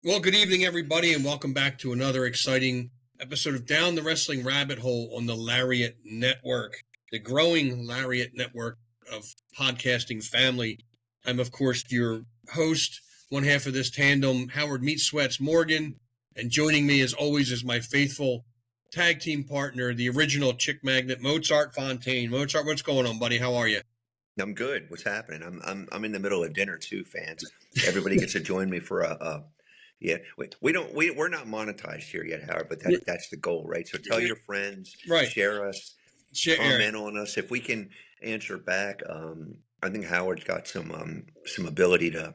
Well, good evening, everybody, and welcome back to another exciting episode of Down the Wrestling Rabbit Hole on the Lariat Network, the growing Lariat network of podcasting family. I'm, of course, your host, one half of this tandem, Howard Meat Sweats Morgan, and joining me, as always, is my faithful tag team partner, the original chick magnet, Mozart Fontaine. Mozart, what's going on, buddy? How are you? I'm good. What's happening? I'm in the middle of dinner too, fans. Everybody gets to join me for yeah. We're not monetized here yet, Howard, but that's the goal, right? So tell your friends, Right. share us, Share. comment on us. If we can answer back, I think Howard's got some ability to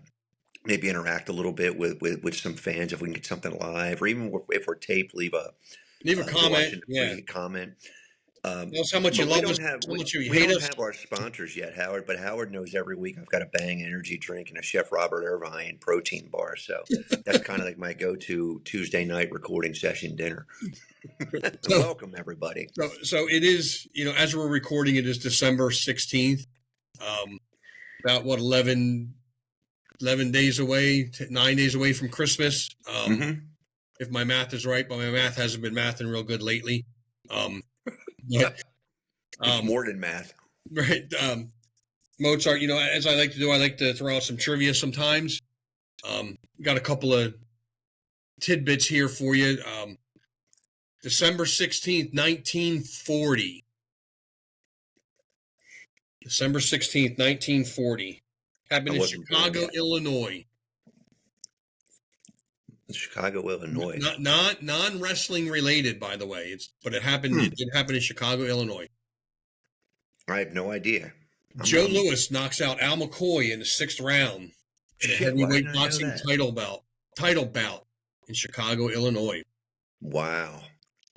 maybe interact a little bit with some fans. If we can get something live, or even if we're taped, leave a comment. Yeah. Comment. Tell us how much you love us, how much you hate us. We don't have our sponsors yet, Howard, but Howard knows every week I've got a Bang energy drink and a Chef Robert Irvine protein bar. So that's kind of like my go-to Tuesday night recording session dinner. Welcome, everybody. So it is, as we're recording, it is December 16th, about 11 days away, 9 days away from Christmas. If my math is right, but my math hasn't been mathing real good lately. It's more than math. Right. Mozart, as I like to do, I like to throw out some trivia sometimes. Got a couple of tidbits here for you. December 16th, 1940. December 16th, 1940. Happened in Chicago, Illinois. Chicago, Illinois. Not non-wrestling related, by the way. But it happened. It did happen in Chicago, Illinois. I have no idea. Joe Louis knocks out Al McCoy in the 6th round in a heavyweight boxing title bout in Chicago, Illinois. Wow.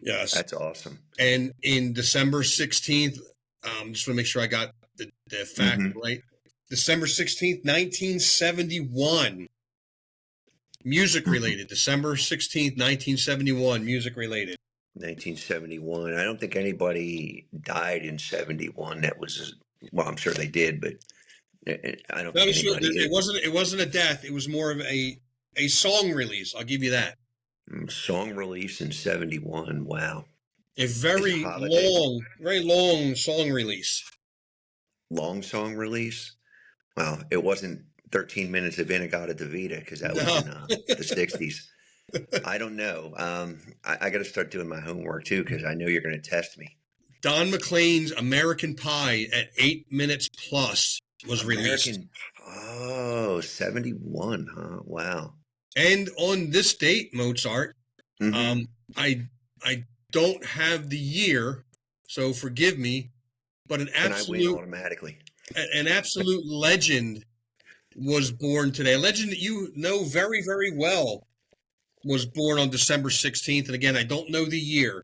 Yes, that's awesome. And in December 16th, just want to make sure I got the fact right. December 16th, 1971. Music related. December 16th, 1971. Music related. 1971. I don't think anybody died in 71. That was, well, I'm sure they did, but I don't think anybody did. It wasn't a death. It was more of a song release. I'll give you that. Song release in 71. Wow. A very long song release. Long song release? Well, it wasn't 13 minutes of Inagata-Davida because that was in the 60s. I don't know. I got to start doing my homework too because I know you're going to test me. Don McLean's American Pie at 8 minutes plus was released. 71, huh? Wow. And on this date, Mozart, I don't have the year, so forgive me, but an absolute legend was born today. A legend that you know very, very well was born on December 16th. And again, I don't know the year.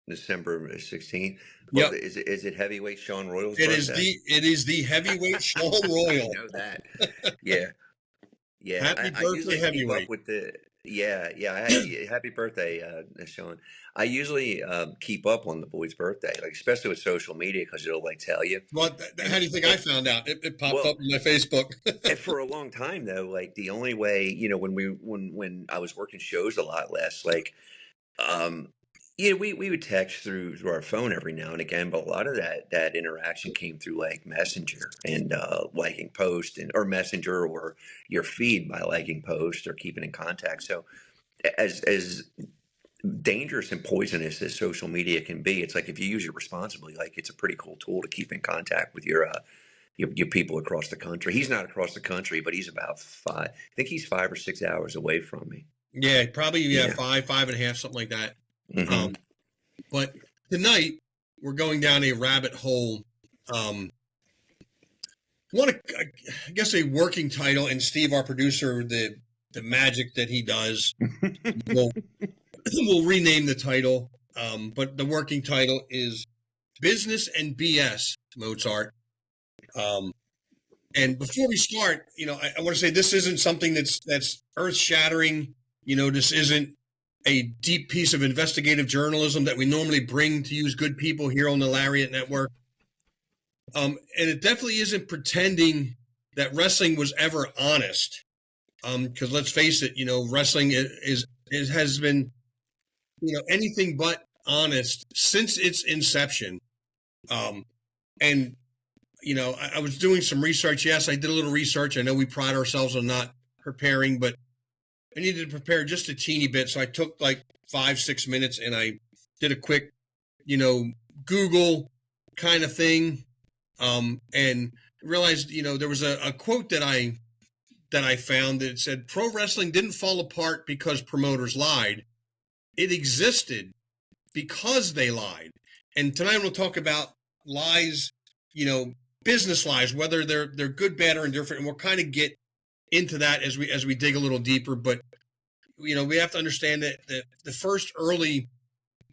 December 16th? Well, yep. Is it heavyweight Sean Royal's birthday? It is the heavyweight Sean Royal. I know that. Yeah. Yeah. Happy birthday, heavyweight. Keep up with happy birthday, Sean. I usually keep up on the boy's birthday, like especially with social media because it'll tell you. Well, how do you think I found out? It popped up on my Facebook. And for a long time though, the only way, when I was working shows a lot less, we would text through our phone every now and again, but a lot of that interaction came through Messenger and liking posts or Messenger or your feed by liking posts or keeping in contact. So as dangerous and poisonous as social media can be, it's if you use it responsibly, it's a pretty cool tool to keep in contact with your people across the country. He's not across the country, but he's about 5 or 6 hours away from me. Yeah, probably 5.5, something like that. But tonight we're going down a rabbit hole. I guess a working title, and Steve, our producer, the magic that he does, we'll rename the title. But the working title is Business and BS, Mozart. And before we start, I want to say this isn't something that's earth shattering. This isn't a deep piece of investigative journalism that we normally bring to use good people here on the Lariat Network. And it definitely isn't pretending that wrestling was ever honest. Because let's face it, wrestling has been, anything but honest since its inception. Um, and I was doing some research. Yes, I did a little research. I know we pride ourselves on not preparing, but I needed to prepare just a teeny bit. So I took like 5, 6 minutes and I did a quick, Google kind of thing. And realized, there was a quote that I found that said pro wrestling didn't fall apart because promoters lied. It existed because they lied. And tonight we'll talk about lies, business lies, whether they're good, bad, or indifferent, and we'll kind of get into that as we dig a little deeper. But we have to understand that the first early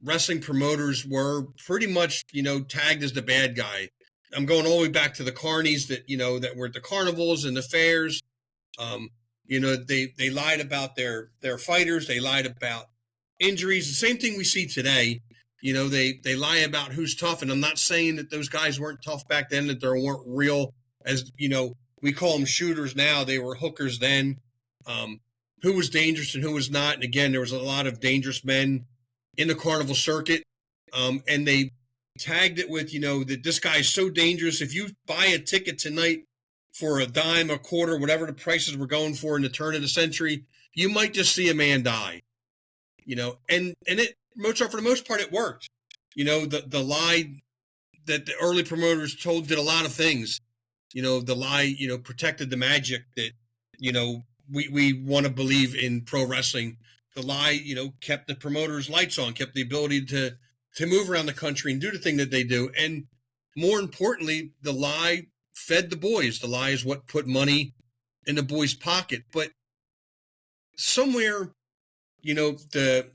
wrestling promoters were pretty much tagged as the bad guy. I'm going all the way back to the carnies that were at the carnivals and the fairs. Um, they lied about their fighters. They lied about injuries. The same thing we see today. They lie about who's tough, and I'm not saying that those guys weren't tough back then, that there weren't real, as we call them shooters now. They were hookers then. Who was dangerous and who was not. And again, there was a lot of dangerous men in the carnival circuit, and they tagged it with that this guy is so dangerous. If you buy a ticket tonight for a dime, a quarter, whatever the prices were going for in the turn of the century, you might just see a man die. And it Mozart, for the most part, it worked. The lie that the early promoters told did a lot of things. The lie, protected the magic that, we want to believe in pro wrestling. The lie, kept the promoters' lights on, kept the ability to move around the country and do the thing that they do. And more importantly, the lie fed the boys. The lie is what put money in the boys' pocket. But somewhere, the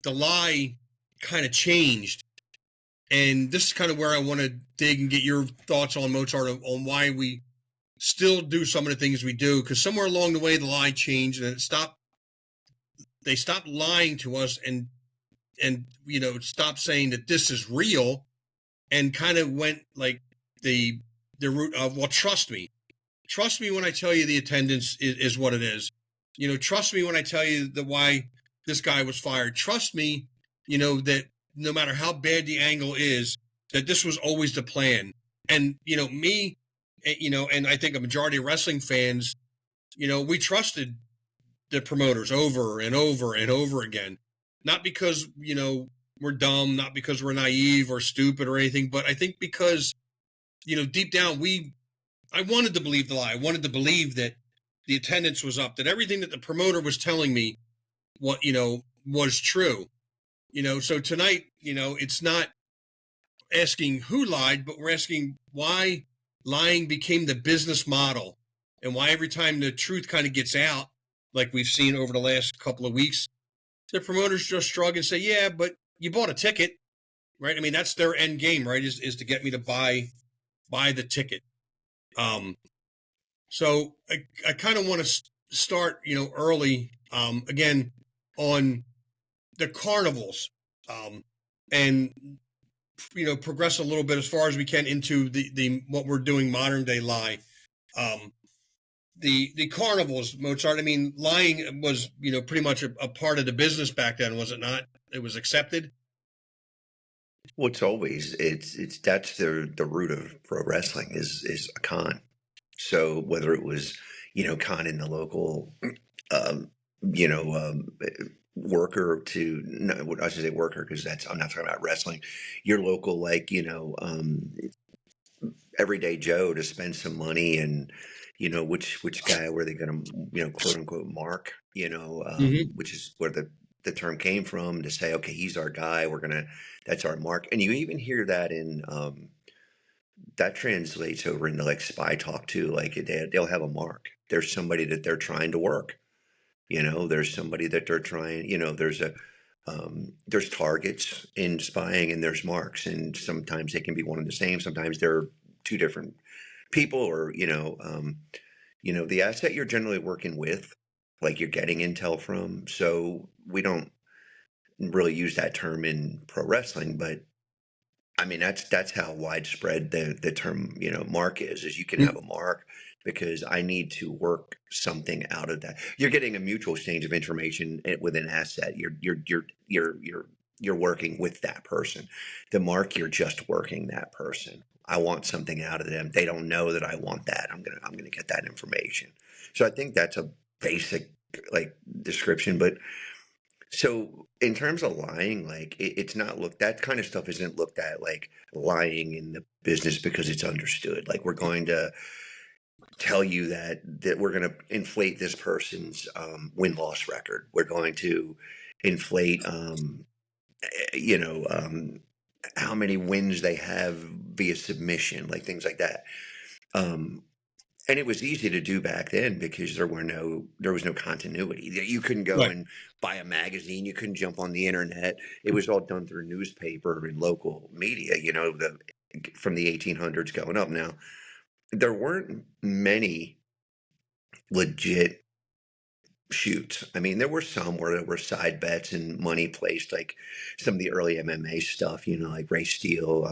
lie kind of changed. And this is kind of where I want to dig and get your thoughts on, Mozart, on why we still do some of the things we do. Because somewhere along the way, the lie changed and they stopped lying to us and stopped saying that this is real, and kind of went like the route of, well, trust me when I tell you the attendance is what it is. Trust me when I tell you why this guy was fired. Trust me, that no matter how bad the angle is, that this was always the plan. And, me, and I think a majority of wrestling fans, we trusted the promoters over and over and over again. Not because, we're dumb, not because we're naive or stupid or anything, but I think because, deep down, I wanted to believe the lie. I wanted to believe that the attendance was up, that everything that the promoter was telling me was true. So tonight, it's not asking who lied, but we're asking why lying became the business model, and why every time the truth kind of gets out, like we've seen over the last couple of weeks, the promoters just shrug and say, yeah, but you bought a ticket, right? I mean, that's their end game, right? Is to get me to buy the ticket. So I kind of want to start, early, again, on the carnivals, and progress a little bit as far as we can into the what we're doing modern day lie. The carnivals, Mozart. I mean, lying was pretty much a part of the business back then, was it not? It was accepted. Well, it's that's the root of pro wrestling is a con. So whether it was con in the local um, you know worker to no, I should say worker because that's I'm not talking about wrestling. Your local everyday Joe to spend some money and which guy were they going to quote unquote mark Mm-hmm. which is where the term came from to say okay he's our guy we're gonna that's our mark and you even hear that in that translates over into like spy talk too like they'll have a mark there's somebody that they're trying to work there's somebody that they're trying there's targets in spying and there's marks and sometimes they can be one and the same sometimes they're two different people or the asset you're generally working with like you're getting intel from so we don't really use that term in pro wrestling but I mean that's how widespread the term mark is you can have a mark because I need to work something out of that. You're getting a mutual exchange of information with an asset. You're working with that person. The mark, you're just working that person. I want something out of them. They don't know that I want that. I'm gonna get that information. So I think that's a basic like description. But so in terms of lying, like it's not looked, that kind of stuff isn't looked at like lying in the business because it's understood. Like we're going to tell you that we're going to inflate this person's win-loss record. We're going to inflate you know how many wins they have via submission, like things like that. Um, and it was easy to do back then because there was no continuity. You couldn't go Right. and buy a magazine. You couldn't jump on the internet. It was all done through newspaper and local media. From the 1800s going up. Now there weren't many legit shoots. I mean, there were some where there were side bets and money placed, like some of the early MMA stuff. Like Ray Steele,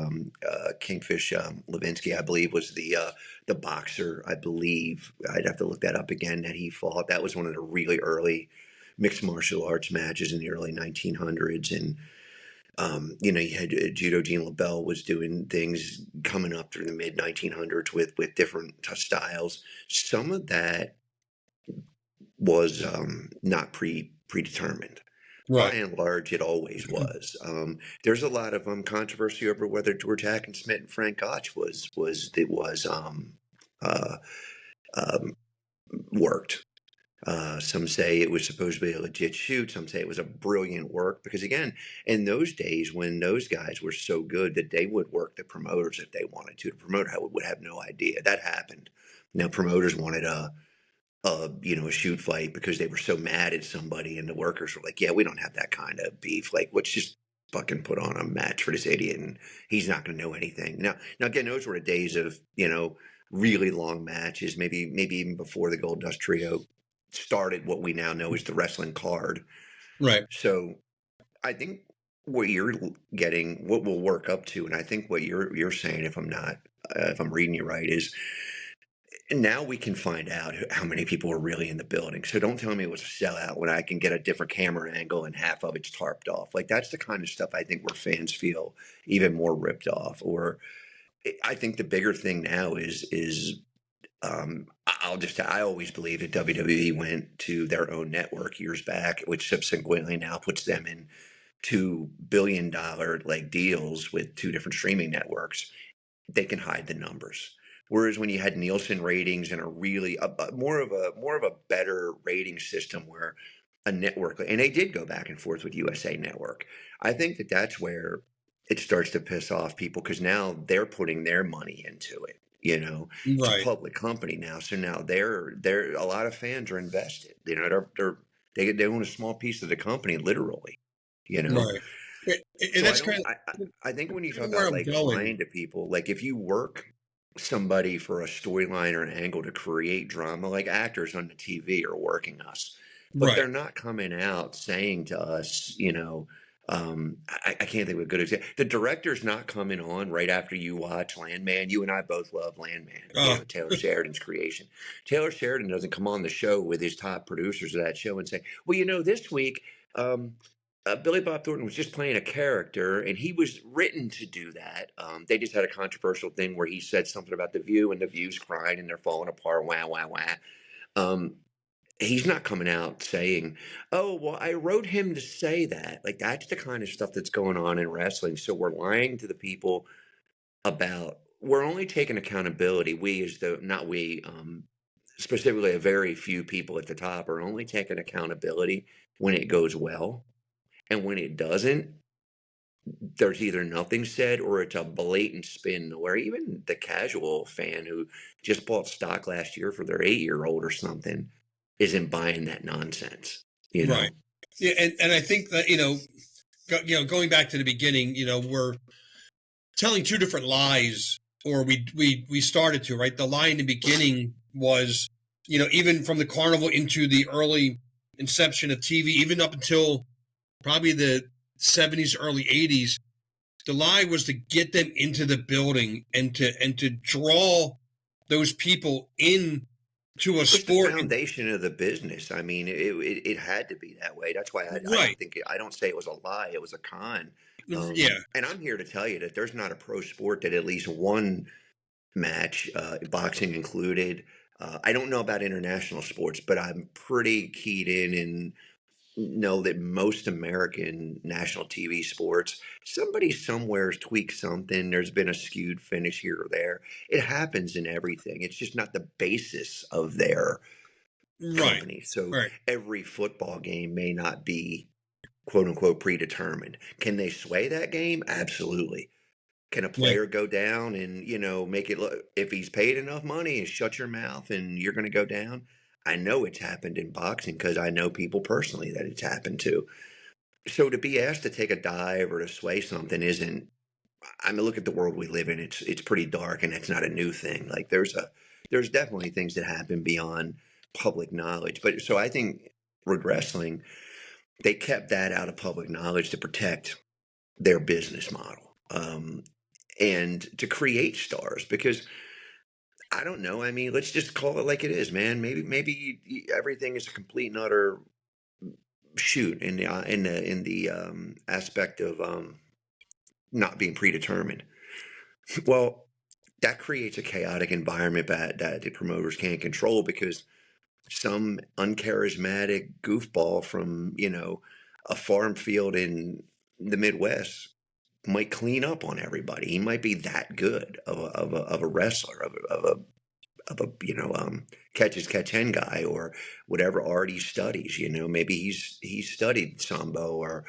Kingfish Levinsky, I believe, was the boxer. I believe I'd have to look that up again. That he fought. That was one of the really early mixed martial arts matches in the early 1900s, and you had Judo Gene LaBelle was doing things coming up through the mid 1900s with different styles. Some of that was not predetermined. By Right. and large, it always was. There's a lot of controversy over whether George Hackenschmidt and Frank Gotch was uh, um, worked. Some say it was supposed to be a legit shoot. Some say it was a brilliant work because, again, in those days when those guys were so good that they would work the promoters if they wanted to. The promoter would have no idea that happened. Now promoters wanted a shoot fight because they were so mad at somebody, and the workers were like, yeah, we don't have that kind of beef. Like, let's just fucking put on a match for this idiot, and he's not going to know anything. Now again, those were the days of really long matches, maybe even before the Gold Dust Trio started what we now know as the wrestling card. Right. So I think what you're getting, what we'll work up to, and I think what you're saying, if I'm reading you right, is now we can find out how many people are really in the building. So don't tell me it was a sellout when I can get a different camera angle and half of it's tarped off. Like that's the kind of stuff I think where fans feel even more ripped off. Or I think the bigger thing now is I always believe that WWE went to their own network years back, which subsequently now puts them in $2 billion like deals with two different streaming networks. They can hide the numbers. Whereas when you had Nielsen ratings and more of a better rating system where a network, and they did go back and forth with USA Network. I think that that's where it starts to piss off people because now they're putting their money into it. It's a Right. public company now, so now they're a lot of fans are invested. They own a small piece of the company, literally. You know, Right. And so that's kind of I think when you talk where about I'm like going. lying to people, like if you work somebody for a storyline or an angle to create drama, like actors on the TV are working us, but Right. they're not coming out saying to us, I can't think of a good example. The director's not coming on right after you watch Landman. You and I both love Landman, Oh, Taylor Sheridan's creation. Taylor Sheridan doesn't come on the show with his top producers of that show and say, well, this week, Billy Bob Thornton was just playing a character, and he was written to do that. They just had a controversial thing where he said something about the View, and the View's crying, and they're falling apart. Wah wah wah. Um, he's not coming out saying, "Oh, well, I wrote him to say that." Like that's the kind of stuff that's going on in wrestling. So we're lying to the people about. We're only taking accountability. We, as the not we, specifically a very few people at the top, are only taking accountability when it goes well. And when it doesn't, there's either nothing said or it's a blatant spin where even the casual fan who just bought stock last year for their 8-year-old or something isn't buying that nonsense, you right. know? Yeah, and I think that going back to the beginning, we're telling two different lies, or we started to, right. The lie in the beginning was, even from the carnival into the early inception of TV, even up until probably the 70s, early 80s. The lie was to get them into the building and to draw those people in to a It's the sport. foundation of the business. I mean, it had to be that way. That's why I Right. don't think I don't say it was a lie. It was a con. Yeah. And I'm here to tell you that there's not a pro sport that at least one match, boxing included. I don't know about international sports, but I'm pretty keyed in and know that most American national TV sports, somebody somewhere's tweaked something. There's been a skewed finish here or there. It happens in everything. It's just not the basis of their Right. company. So Right. every football game may not be quote unquote predetermined. Can they sway that game? Absolutely. Can a Yeah. player go down and, make it look, if he's paid enough money and shut your mouth and you're going to go down? I know it's happened in boxing because I know people personally that it's happened to. So to be asked to take a dive or to sway something isn't, I mean, look at the world we live in. It's pretty dark and it's not a new thing. Like there's definitely things that happen beyond public knowledge. But so I think with wrestling, they kept that out of public knowledge to protect their business model. And to create stars because I don't know. I mean, let's just call it like it is, man. Maybe everything is a complete and utter shoot in the aspect of not being predetermined. Well, that creates a chaotic environment that the promoters can't control because some uncharismatic goofball from a farm field in the Midwest might clean up on everybody. He might be that good of a wrestler, of a catch as catch hen guy or whatever art he studies. Maybe he's studied sambo or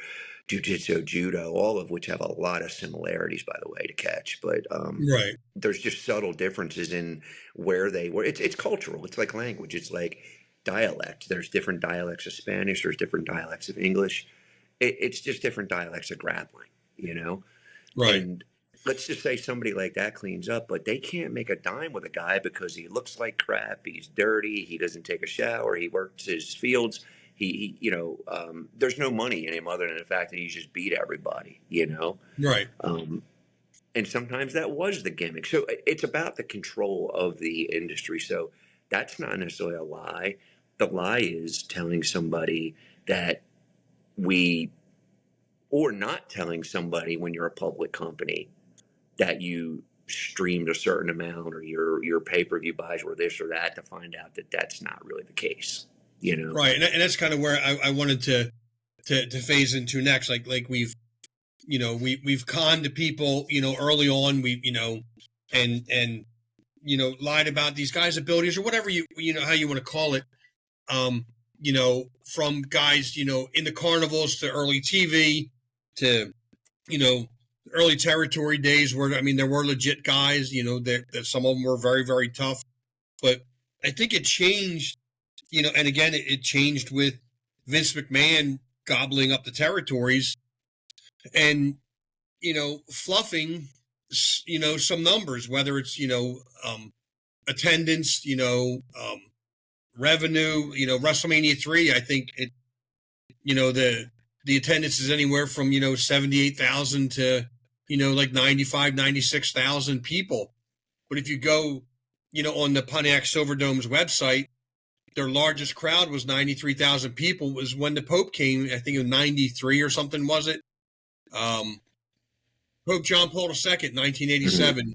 jiu-jitsu, judo, all of which have a lot of similarities, by the way, to catch. But Right. there's just subtle differences in where it's cultural. It's like language. It's like dialect. There's different dialects of Spanish. There's different dialects of English. It's just different dialects of grappling. You know. Right. And let's just say somebody like that cleans up, but they can't make a dime with a guy because he looks like crap. He's dirty. He doesn't take a shower. He works his fields. There's no money in him other than the fact that he's just beat everybody. Right. Um, and sometimes that was the gimmick. So it's about the control of the industry. So that's not necessarily a lie. The lie is telling somebody that we, or not telling somebody when you're a public company that you streamed a certain amount or your pay-per-view buys were this or that to find out that that's not really the case. Right. And that's kind of where I wanted to phase into next. Like we've conned to people, early on, and lied about these guys' abilities or whatever how you want to call it. Um, from guys, in the carnivals to early TV to, early territory days where, I mean, there were legit guys, that some of them were very, very tough. But I think it changed, and again, it changed with Vince McMahon gobbling up the territories and, fluffing, some numbers, whether it's, attendance, revenue, WrestleMania 3, I think the attendance is anywhere from, 78,000 to, like 95, 96,000 people. But if you go, on the Pontiac Silverdome's website, their largest crowd was 93,000 people. It was when the Pope came, I think it was 93 or something, was it? Pope John Paul II, 1987,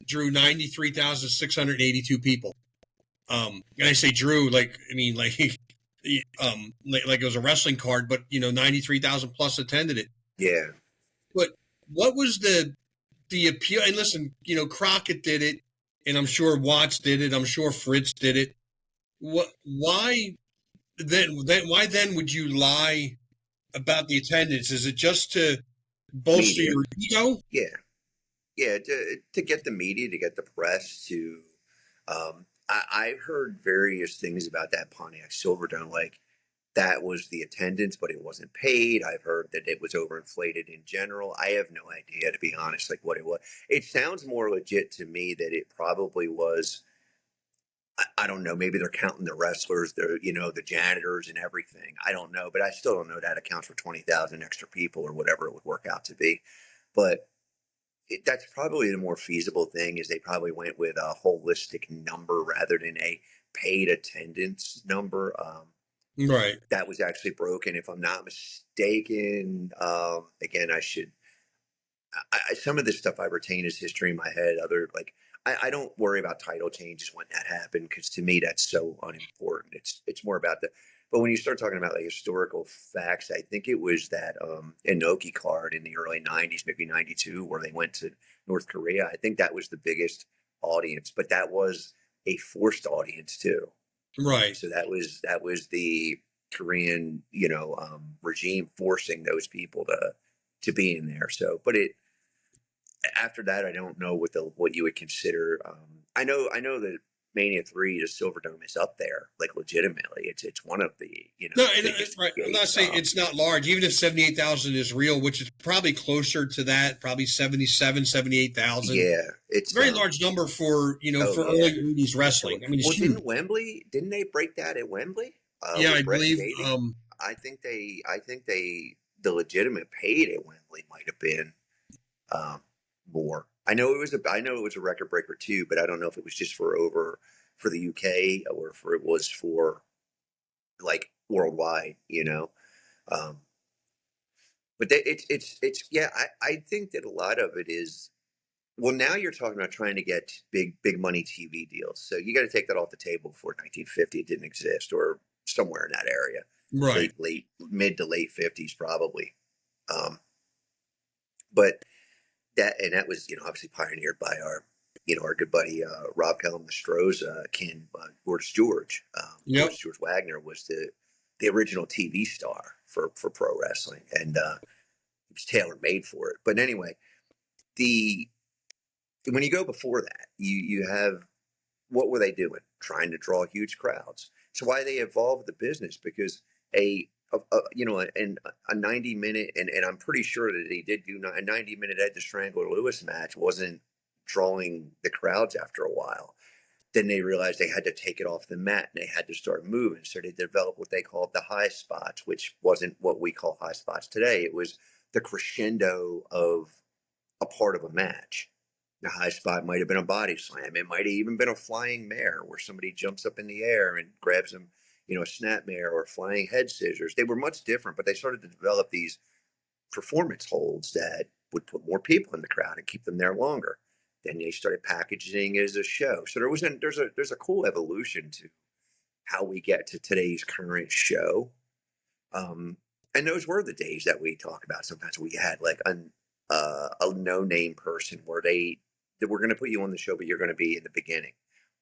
drew 93,682 people. And I say drew, like, I mean, like, like it was a wrestling card, but 93,000 plus attended it. Yeah. But what was the appeal? And listen, Crockett did it, and I'm sure Watts did it. I'm sure Fritz did it. Why then? Why then would you lie about the attendance? Is it just to bolster Media. your ego? Yeah, to get the media, to get the press to. I've heard various things about that Pontiac Silverdome, like that was the attendance, but it wasn't paid. I've heard that it was overinflated in general. I have no idea, to be honest, like what it was. It sounds more legit to me that it probably was. I don't know. Maybe they're counting the wrestlers, the janitors and everything. I don't know, but I still don't know that accounts for 20,000 extra people or whatever it would work out to be. But that's probably the more feasible thing is they probably went with a holistic number rather than a paid attendance number. Right. That was actually broken, if I'm not mistaken. Again, some of this stuff I retain as history in my head. Other like I don't worry about title changes when that happened because to me that's so unimportant. It's more about the. But when you start talking about like historical facts, I think it was that Inoki card in the early '90s, maybe '92, where they went to North Korea. I think that was the biggest audience, but that was a forced audience too. Right. So that was the Korean, regime forcing those people to be in there. So, but it after that, I don't know what you would consider. I know that Mania 3, the Silverdome is up there, like legitimately. It's one of the No, biggest right. I'm not gates. saying it's not large, even if 78,000 is real, which is probably closer to that, probably 77, 78,000. Yeah, it's Very large number for oh for yeah. early 80s wrestling. I mean, it's Well, huge. didn't they break that at Wembley Yeah, I with Brett and believe. Davey? I think they the legitimate paid at Wembley might have been um, more. I know it was a record breaker too, but I don't know if it was just for the UK or if it was for like worldwide. Um, but it's yeah. I think that a lot of it is well. Now you're talking about trying to get big money TV deals, so you got to take that off the table. Before 1950, it didn't exist, or somewhere in that area, Right. late mid to late 50s probably. Um, but that was obviously pioneered by our good buddy Rob Kellum, the Strohs, Ken Yep. George Wagner was the original TV star for pro wrestling, and it was tailor made for it. But anyway, the when you go before that, you have what were they doing? Trying to draw huge crowds. So why they evolved the business because a 90-minute and I'm pretty sure that they did do a 90-minute Ed the Strangler Lewis match wasn't drawing the crowds after a while. Then they realized they had to take it off the mat and they had to start moving. So they developed what they called the high spots, which wasn't what we call high spots today. It was the crescendo of a part of a match. The high spot might have been a body slam. It might have even been a flying mare where somebody jumps up in the air and grabs them, a snap mare or flying head scissors. They were much different, but they started to develop these performance holds that would put more people in the crowd and keep them there longer. Then they started packaging it as a show. So there's a cool evolution to how we get to today's current show. And those were the days that we talk about. Sometimes we had like a no-name person where that we're going to put you on the show, but you're going to be in the beginning.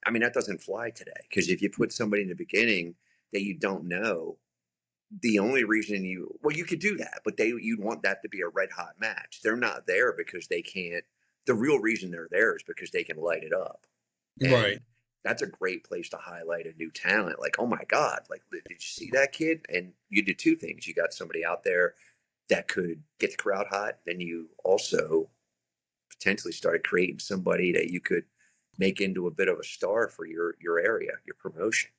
I mean, that doesn't fly today because if you put somebody in the beginning that you don't know, the only reason you could do that, but you'd want that to be a red hot match. They're not there because they can't. The real reason they're there is because they can light it up, Right. and that's a great place to highlight a new talent. Like, oh my God, like did you see that kid? And you did two things. You got somebody out there that could get the crowd hot. Then you also potentially started creating somebody that you could make into a bit of a star for your area, your promotion.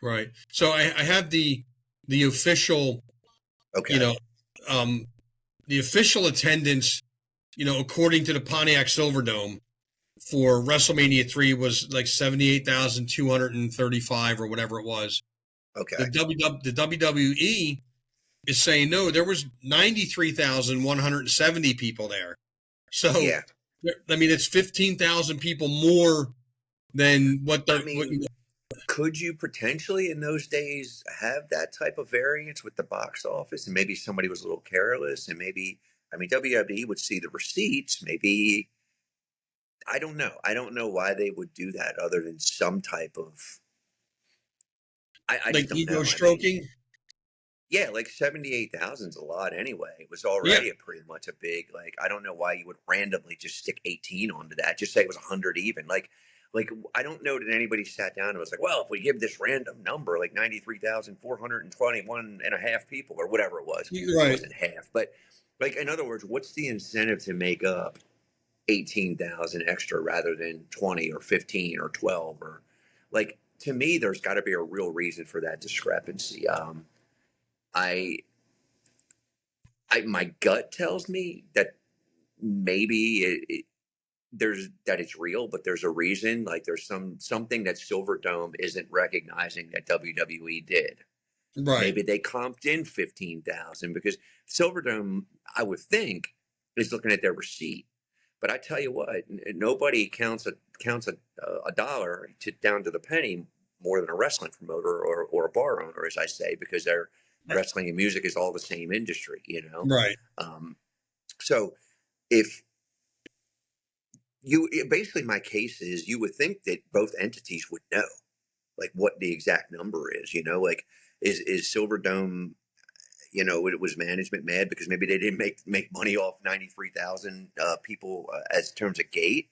Right. So I have the official, you Okay. know, the official attendance, according to the Pontiac Silverdome for WrestleMania 3 was like 78,235 or whatever it was. Okay. The WWE is saying no, there was 93,170 people there. So, Yeah. I mean, it's 15,000 people more than what I they're. mean, could you potentially in those days have that type of variance with the box office and maybe somebody was a little careless and maybe I mean WWE would see the receipts, maybe I don't know why they would do that other than some type of I like just don't ego know. I mean, stroking. yeah, like 78,000 is a lot anyway. It was Yeah, already a pretty much a big like I don't know why you would randomly just stick 18 onto that. Just say it was 100 even. Like I don't know that anybody sat down and was like, well, if we give this random number like 93,421 and a half people or whatever it was. It right. wasn't half, but like in other words, what's the incentive to make up 18,000 extra rather than 20 or 15 or 12 or like to me there's got to be a real reason for that discrepancy. I my gut tells me that maybe there's that it's real, but there's a reason. Like there's something that Silverdome isn't recognizing that WWE did. Right. Maybe they comped in 15,000 because Silverdome, I would think, is looking at their receipt. But I tell you what, nobody counts a dollar down to the penny more than a wrestling promoter or a bar owner, as I say, because their wrestling and music is all the same industry, you know. Right. So if basically my case is you would think that both entities would know like what the exact number is, you know, like is Silverdome, you know, it was management mad because maybe they didn't make money off 93,000 people as terms of gate.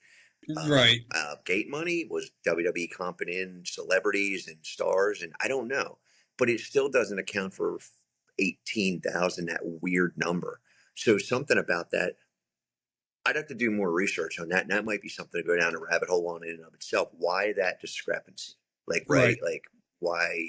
Right. Gate money was WWE comping in celebrities and stars, and I don't know, but it still doesn't account for 18,000, that weird number. So something about that, I'd have to do more research on that, and that might be something to go down a rabbit hole on in and of itself. Why that discrepancy? Like, right? Right. Like, why?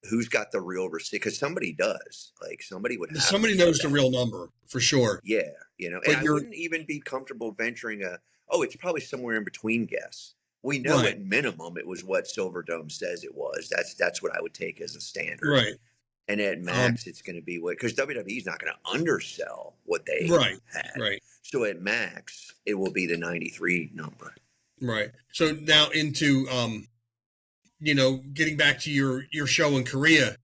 Who's got the real receipt? Because somebody does. Like, somebody would have Somebody knows the that. real number for sure. Yeah, you know, and But I you're wouldn't even be comfortable venturing oh, it's probably somewhere in between guess. We know right. at minimum it was what Silverdome says it was. That's what I would take as a standard. Right. And at Um, max, it's going to be what, because WWE's not going to undersell what they right. had. Right. So at max, it will be the 93 number. Right. So now into getting back to your show in Korea.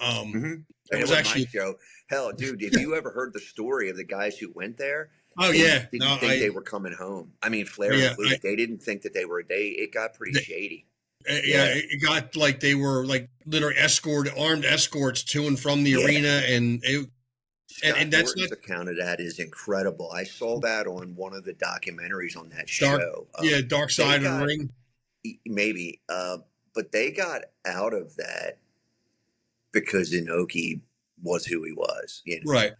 Mm-hmm. That And it was wasn't my actually show. Hell, dude, have you ever heard the story of the guys who went there oh and yeah. No, didn't think they were coming home? I mean, Flair yeah, included. They didn't think that it got pretty shady. yeah, Yeah. it got like they were like literally armed escorts to and from the Yeah. arena, and Scott that's not Norton's account of that is incredible. I saw that on one of the documentaries on that dark. show. Yeah, dark They side of the got, ring. maybe, but they got out of that because Inoki was who he was, you know. Right.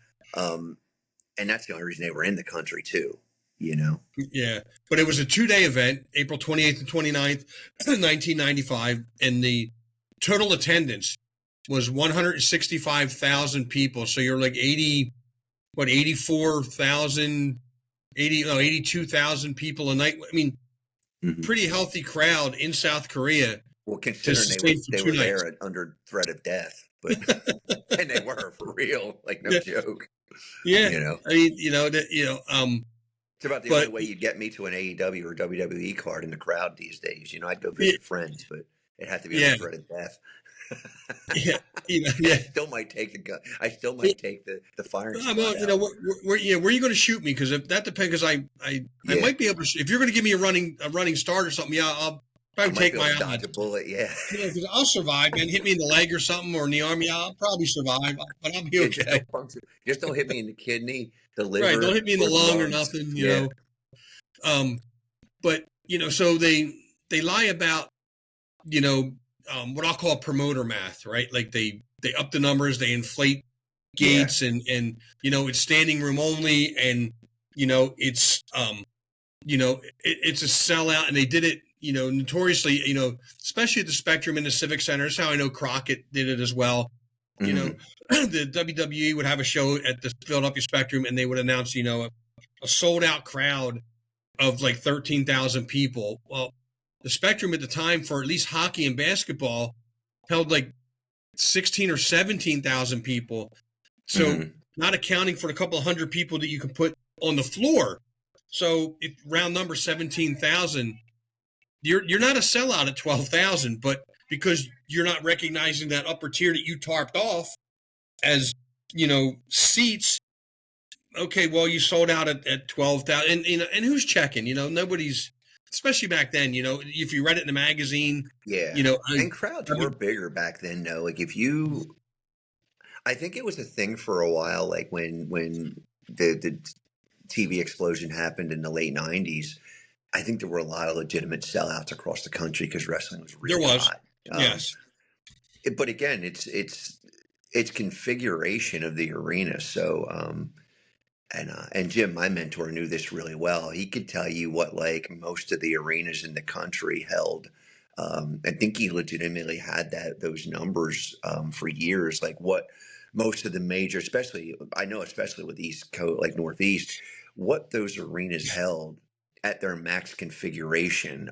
And that's the only reason they were in the country too, you know. Yeah, but it was a 2-day event, April 28th and 29th, 1995, and the total attendance was 165,000 people. So you're like 84,000, 82,000 people a night. I mean, Mm-hmm. pretty healthy crowd in South Korea Well, to considering sustain for they 2 were nights. there under threat of death, but and they were for real, like no Yeah, joke, yeah. you know. I mean, It's about the only but way you'd get me to an AEW or WWE card in the crowd these days. You know, I'd go yeah, visit friends, but it had to be under yeah, threat of death. yeah, I yeah. still might take the gun. I still might take the firing Well, squad out. where are you going to shoot me? Because if that depends, because I Yeah, might be able to. If you're going to give me a running start or something, yeah, I'll I probably might take be able my to dodge odds. a bullet. Yeah, Because I'll survive, man. Hit me in the leg or something, or in the arm, yeah, I'll probably survive, but I'll be yeah. okay. Just don't hit me in the kidney, the Right? Don't liver, hit me in the or the lung or lungs. nothing, Yeah. Um, but so they lie about what I'll call promoter math, right? Like they up the numbers, they inflate Yeah. gates, and it's standing room only, and it's it's a sellout, and they did it notoriously, especially at the Spectrum and the Civic Center. That's how I know Crockett did it as well. Mm-hmm. The WWE would have a show at the Philadelphia Spectrum, and they would announce a sold out crowd of like 13,000 people. Well, the Spectrum at the time for at least hockey and basketball held like 16 or 17,000 people. So Mm-hmm. not accounting for the couple of hundred people that you can put on the floor. So if round number 17,000, you're not a sellout at 12,000, but because you're not recognizing that upper tier that you tarped off as seats. Okay, well you sold out at 12,000, and who's checking? Nobody's, especially back then. If you read it in a magazine, Yeah. And crowds I were would, bigger back then, though. Like if you, I think it was a thing for a while, like when the TV explosion happened in the late '90s. I think there were a lot of legitimate sellouts across the country because wrestling was there really was, hot. yes, But again, it's configuration of the arena. So and Jim, my mentor, knew this really well. He could tell you what like most of the arenas in the country held. I think he legitimately had those numbers for years. Like what most of the major, especially I know, especially with East Coast, like Northeast, what those arenas held at their max configuration.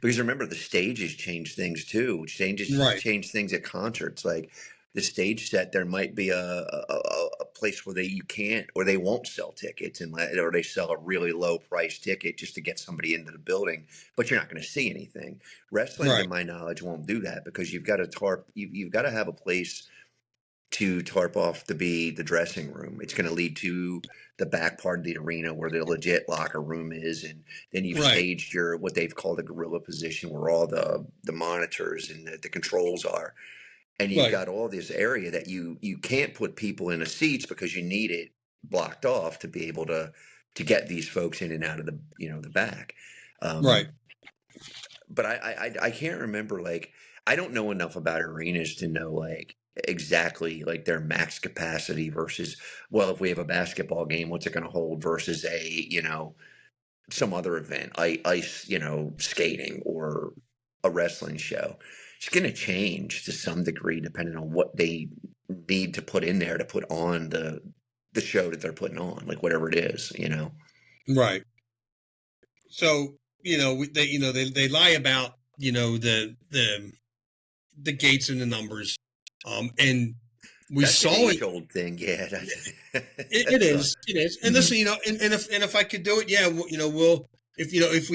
Because remember, the stages change things too. Changes Right. change things at concerts. Like the stage set, there might be a place where you can't or they won't sell tickets, or they sell a really low price ticket just to get somebody into the building, but you're not going to see anything. Wrestling, to Right. my knowledge, won't do that because you've got to tarp. You've got to have a place to tarp off to be the dressing room. It's going to lead to the back part of the arena where the legit locker room is, and then you've Right. staged your what they've called a gorilla position, where all the monitors and the controls are, and you've Right. got all this area that you can't put people in the seats because you need it blocked off to be able to get these folks in and out of the back. Right. Um, but I can't remember, like, I don't know enough about arenas to know like exactly like their max capacity versus, well, if we have a basketball game, what's it going to hold versus some other event, ice, skating or a wrestling show. It's going to change to some degree depending on what they need to put in there to put on the show that they're putting on, like whatever it is. Right. So, they lie about, the gates and the numbers. And we That's an saw it. age-old thing. Yeah, It that's right. is. It is. And Mhm. listen, and if I could do it, yeah, we'll if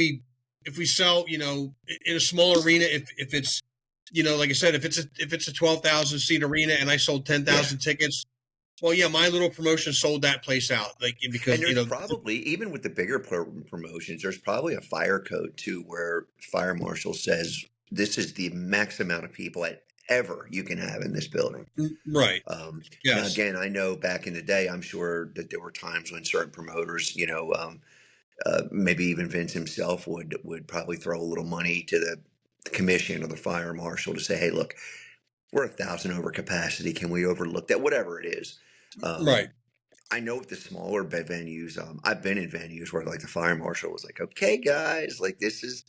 we sell, in a small arena, if it's, like I said, if it's a 12,000 seat arena and I sold ten Yeah. thousand tickets, well, yeah, my little promotion sold that place out, like And because there's probably, even with the bigger promotions, there's probably a fire code too, where fire marshal says this is the max amount of people at ever you can have in this building. right, Now, yes, again, I know back in the day, I'm sure that there were times when certain promoters, maybe even Vince himself would probably throw a little money to the commission or the fire marshal to say, "Hey, look, we're 1,000 over capacity. Can we overlook that? Whatever it is." right, Um, I know with the smaller venues, I've been in venues where like the fire marshal was like, "Okay, guys, like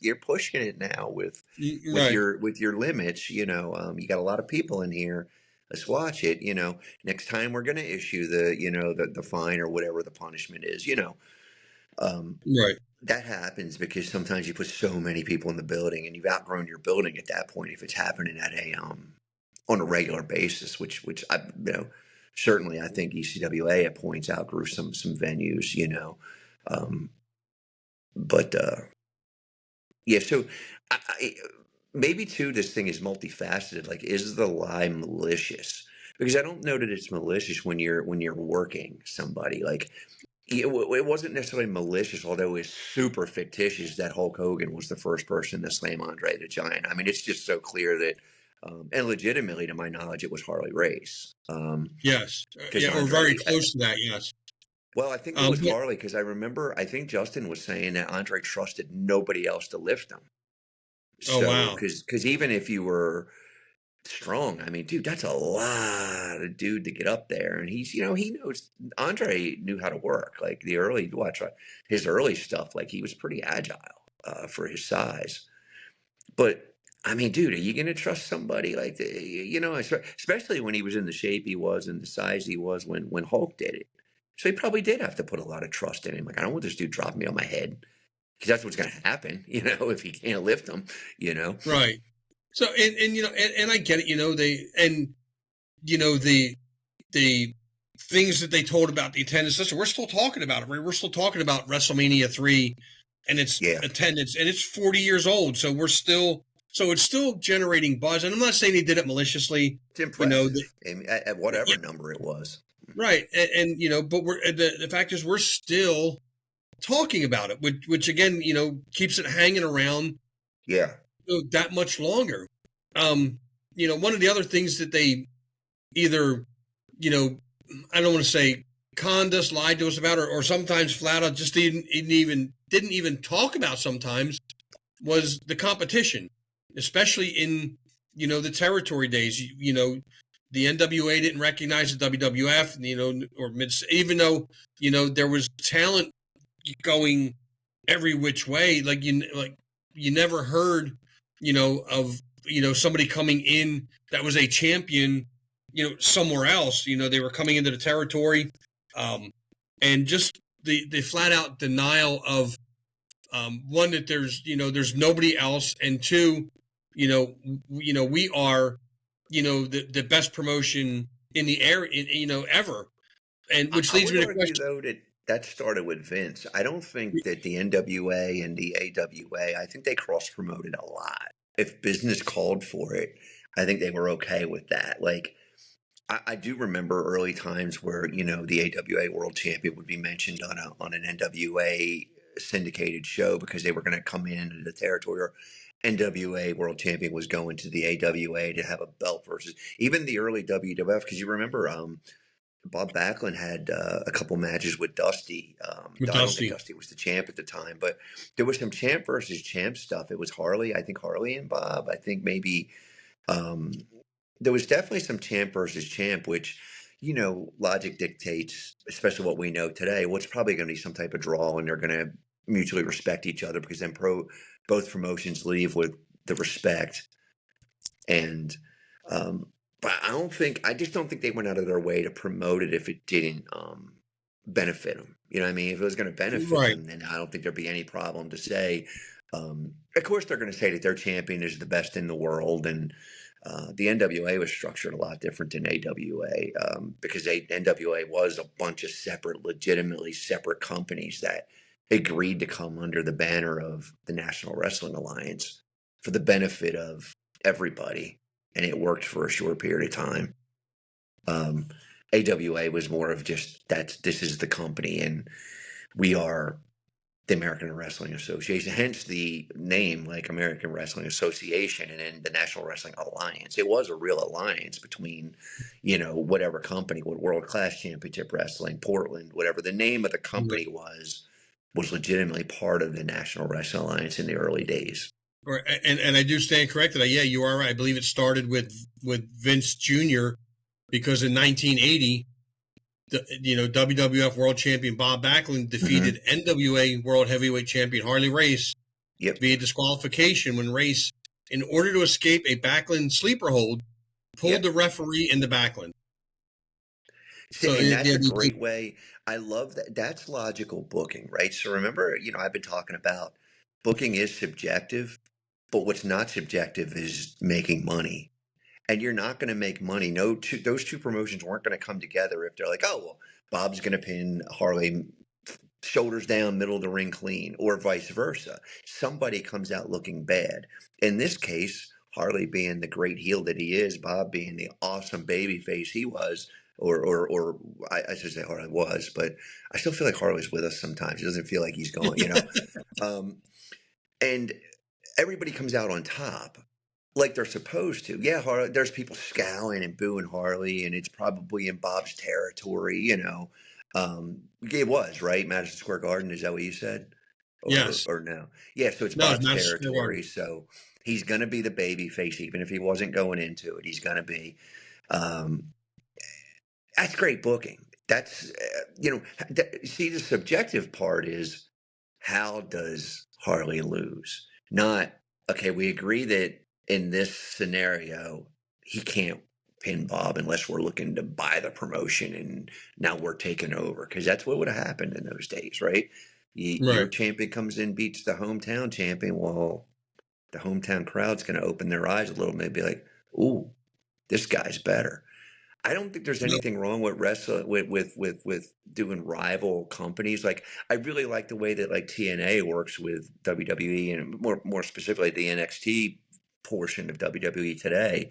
you're pushing it now with right, your limits. You got a lot of people in here. Let's watch it. Next time we're going to issue the fine or whatever the punishment is. Um, right, that happens because sometimes you put so many people in the building and you've outgrown your building at that point. If it's happening at on a regular basis, which I certainly I think ECWA at points outgrew some venues, um, but yeah. So maybe too, this thing is multifaceted. Like, is the lie malicious? Because I don't know that it's malicious when you're working somebody. Like, it wasn't necessarily malicious, although it's super fictitious that Hulk Hogan was the first person to slam Andre the Giant. I mean, it's just so clear that, and legitimately, to my knowledge, it was Harley Race. yes, Because yeah, or very Andre, close to that, yes. well, I think it was But Harley because I think Justin was saying that Andre trusted nobody else to lift him. oh So, wow, because even if you were strong, I mean, dude, that's a lot of dude to get up there. And he knows, Andre knew how to work. Like his early stuff, like he was pretty agile for his size. But I mean, dude, are you going to trust somebody like especially when he was in the shape he was and the size he was when Hulk did it? So he probably did have to put a lot of trust in him. Like, I don't want this dude dropping me on my head because that's what's going to happen, if he can't lift him, you know? right. So and and I get it, the things that they told about the attendance system. We're still talking about it, right? We're still talking about WrestleMania 3 and its Yeah. attendance, and it's 40 years old. So it's still generating buzz. And I'm not saying he did it maliciously, It's you know, the, impressive. I mean, at yeah, whatever number it was. right. And but the fact is we're still talking about it, which again, keeps it hanging around Yeah. that much longer. Um, one of the other things that they either, you know, I don't want to say conned us, lied to us about, or sometimes flat out just didn't even talk about sometimes was the competition, especially in the territory days. The NWA didn't recognize the WWF, or even though there was talent going every which way. Like you never heard of somebody coming in that was a champion somewhere else. They were coming into the territory, and just the flat out denial of one, that there's nobody else, and two, we are the best promotion in the area, ever, and which I leads would me to argue question. though that that started with Vince. I don't think that the NWA and the AWA, I think they cross promoted a lot. If business called for it, I think they were okay with that. Like I do remember early times where, the AWA world champion would be mentioned on an NWA syndicated show because they were going to come into the territory, or NWA world champion was going to the AWA to have a belt versus even the early WWF. Because you remember, Bob Backlund had a couple matches with Dusty. With I don't think Dusty. Dusty was the champ at the time, but there was some champ versus champ stuff. It was Harley, I think Harley and Bob. I think maybe um, there was definitely some champ versus champ, which, logic dictates, especially what we know today, what's probably going to be some type of draw, and they're going to mutually respect each other because then both promotions leave with the respect. And um, but I just don't think they went out of their way to promote it if it didn't benefit them. You know what I mean? If it was going to benefit Right. them, then I don't think there'd be any problem to say. Of course, they're going to say that their champion is the best in the world, and the NWA was structured a lot different than AWA because NWA was a bunch of legitimately separate companies that agreed to come under the banner of the National Wrestling Alliance for the benefit of everybody, and it worked for a short period of time. Um, AWA was more of just this is the company, and we are the American Wrestling Association, hence the name, like American Wrestling Association, and then the National Wrestling Alliance. It was a real alliance between, whatever company, what World Class Championship Wrestling, Portland, whatever the name of the company was legitimately part of the National Wrestling Alliance in the early days. Right. And I do stand corrected. Yeah, you are right. I believe it started with Vince Jr. because in 1980, WWF World Champion Bob Backlund defeated NWA World Heavyweight Champion Harley Race Yep. via disqualification when Race, in order to escape a Backlund sleeper hold, pulled the referee in the Backlund. So And that's a great way. I love that. That's logical booking, right? So remember, I've been talking about booking is subjective, but what's not subjective is making money. And you're not going to make money. Those two promotions weren't going to come together if they're like, oh, well, Bob's going to pin Harley shoulders down, middle of the ring clean, or vice versa. Somebody comes out looking bad. In this case, Harley being the great heel that he is, Bob being the awesome baby face he was, or I should say Harley was, but I still feel like Harley's with us sometimes. It doesn't feel like he's gone, and everybody comes out on top like they're supposed to. Yeah, Harley, there's people scowling and booing Harley, and it's probably in Bob's territory, It was, right? Madison Square Garden, is that what you said? Yes. Or no? Yeah, so it's No, Bob's Madison Square territory, Garden. so he's going to be the baby face, even if he wasn't going into it. He's going to be. Um, that's great booking. That's, see, the subjective part is how does Harley lose? Not, okay, we agree that in this scenario, he can't pin Bob unless we're looking to buy the promotion and now we're taking over. Because that's what would have happened in those days, right? Your Right. champion comes in, beats the hometown champion. Well, the hometown crowd's going to open their eyes a little bit and be like, ooh, this guy's better. I don't think there's anything wrong with wrestling with doing rival companies. Like I really like the way that like TNA works with WWE and more specifically the NXT portion of WWE today.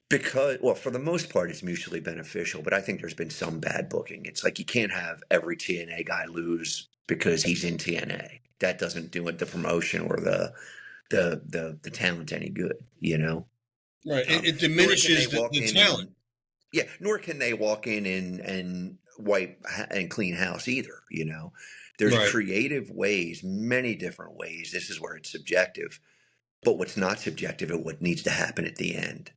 Because well, for the most part, it's mutually beneficial, but I think there's been some bad booking. It's like you can't have every TNA guy lose because he's in TNA. That doesn't do it the promotion or the talent any good, Right. It Nor can they diminishes walk the in talent. and yeah, nor can they walk in and wipe and clean house either. There's Right. creative ways, many different ways. This is where it's subjective, but what's not subjective is what needs to happen at the end.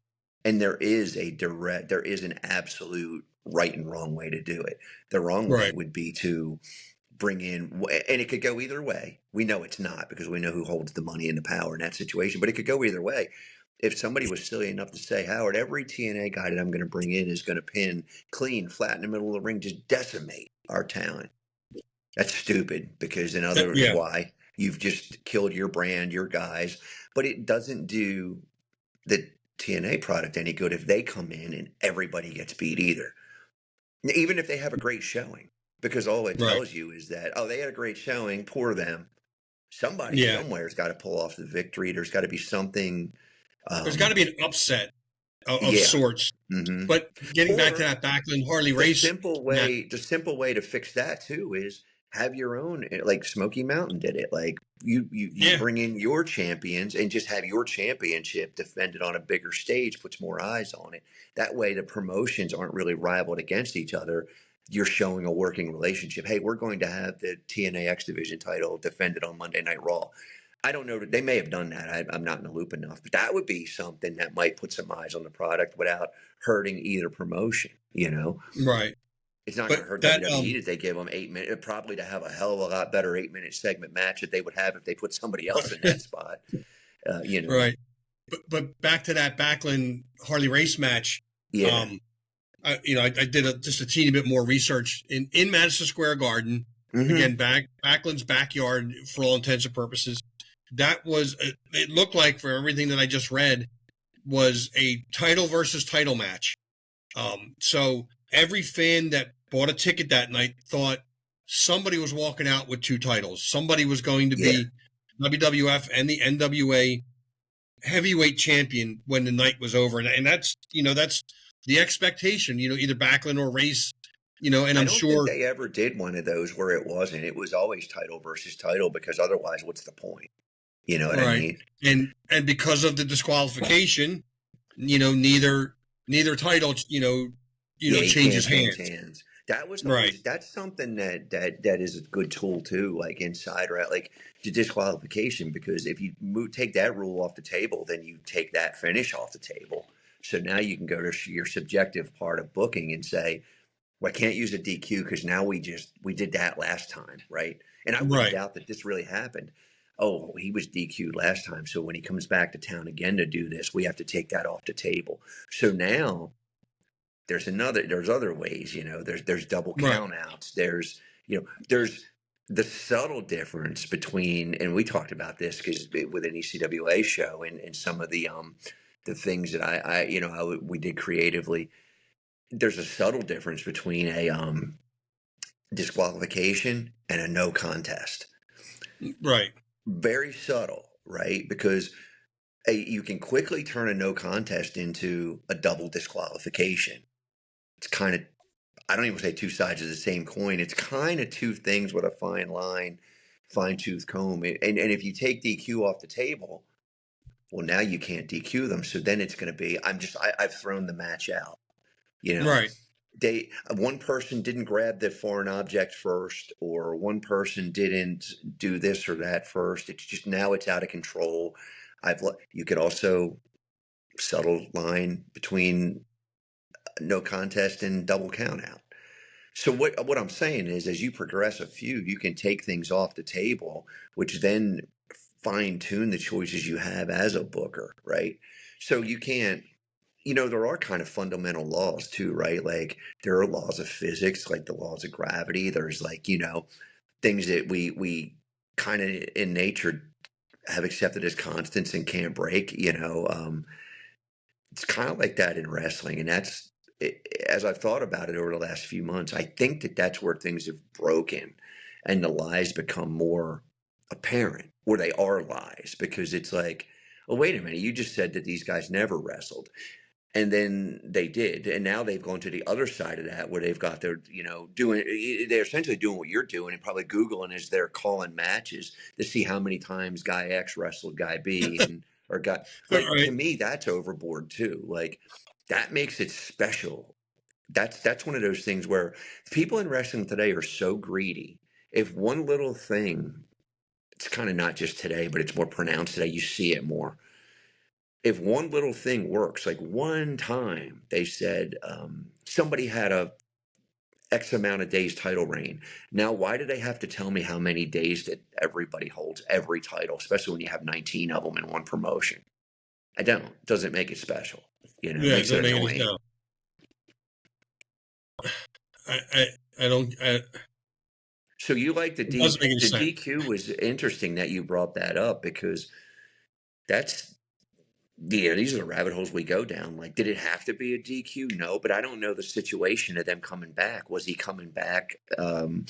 And there is an absolute right and wrong way to do it. The wrong way Right. would be to bring in, and it could go either way. We know it's not because we know who holds the money and the power in that situation, but it could go either way. if somebody was silly enough to say, Howard, every TNA guy that I'm going to bring in is going to pin clean, flat in the middle of the ring, just decimate our talent. That's stupid, because in other Yeah. why you've just killed your brand, your guys. But it doesn't do the TNA product any good if they come in and everybody gets beat either. Even if they have a great showing, because all it Right. tells you is that, oh, they had a great showing, poor them. Somebody Yeah. somewhere's got to pull off the victory. There's got to be something. There's got to Um, be an upset of yeah. sorts. hmm But getting back to Or that Backlund Harley the race simple match. way, the simple way to fix that too is have your own, like Smoky Mountain did it. Like you Yeah. bring in your champions and just have your championship defended on a bigger stage, puts more eyes on it. That way the promotions aren't really rivaled against each other. You're showing a working relationship. Hey, we're going to have the TNA X Division title defended on Monday Night Raw. I don't know. They may have done that. I'm not in the loop enough, but that would be something that might put some eyes on the product without hurting either promotion, you know? Right. It's not going But to hurt that WWE that they give them 8 minutes, probably to have a hell of a lot better 8 minute segment match that they would have if they put somebody else in that spot. You know, right. But back to that Backlund Harley race match. yeah. I did just a teeny bit more research in Madison Square Garden. hmm Again, Backlund's backyard for all intents and purposes. That was it looked like, for everything that I just read, was a title versus title match. So every fan that bought a ticket that night thought somebody was walking out with two titles. Somebody was going to Yeah. be WWF and the NWA heavyweight champion when the night was over. And that's the expectation, either Backlund or Race, and I I'm don't think sure. they ever did one of those where it wasn't. It was always title versus title, because otherwise, what's the point? You know what I Right. mean? And because of the disqualification, neither title, Yeah, you can't changes change hands. hands. That was Right. always, that's something that is a good tool too, like inside, right? Like the disqualification, because if you take that rule off the table, then you take that finish off the table. So now you can go to your subjective part of booking and say, well, I can't use a DQ because now we did that last time, right? And I wouldn't Right. doubt that this really happened. Oh, he was DQ'd last time, so when he comes back to town again to do this, we have to take that off the table. So now there's other ways, there's double Right. count outs. There's the subtle difference between, and we talked about this because with an ECWA show and some of the things that we did creatively, there's a subtle difference between a disqualification and a no contest. Right. Very subtle, right? Because you can quickly turn a no contest into a double disqualification. It's kind of, I don't even say two sides of the same coin. It's kind of two things with a fine line, fine tooth comb. And if you take DQ off the table, well, now you can't DQ them. So then it's going to be, I've thrown the match out. You know, Right. one person didn't grab the foreign object first, or one person didn't do this or that first. It's just, now it's out of control. You could also subtle line between no contest and double count out. So what I'm saying is, as you progress a feud, you can take things off the table, which then fine tune the choices you have as a booker, right? So you can't, there are kind of fundamental laws too, right? Like there are laws of physics, like the laws of gravity. There's like, things that we kind of in nature have accepted as constants and can't break, it's kind of like that in wrestling. And as I've thought about it over the last few months, I think that that's where things have broken and the lies become more apparent, where they are lies, because it's like, oh, wait a minute, you just said that these guys never wrestled. And then they did. And now they've gone to the other side of that, where they've got their, they're essentially doing what you're doing and probably Googling as they're calling matches to see how many times guy X wrestled guy B or guy, like, to Right. me, that's overboard too. Like that makes it special. That's one of those things where people in wrestling today are so greedy. If one little thing, it's kind of not just today, but it's more pronounced today. You see it more. If one little thing works, like one time they said somebody had a X amount of days title reign. Now, why do they have to tell me how many days that everybody holds every title, especially when you have 19 of them in one promotion? I don't. Doesn't make it special. It Yeah, it makes it doesn't make any annoying. no. I I don't. So you like It doesn't make any the sense. DQ was interesting that you brought that up because that's yeah, these are the rabbit holes we go down. Like, did it have to be a DQ? No, but I don't know the situation of them coming back. Was he coming back on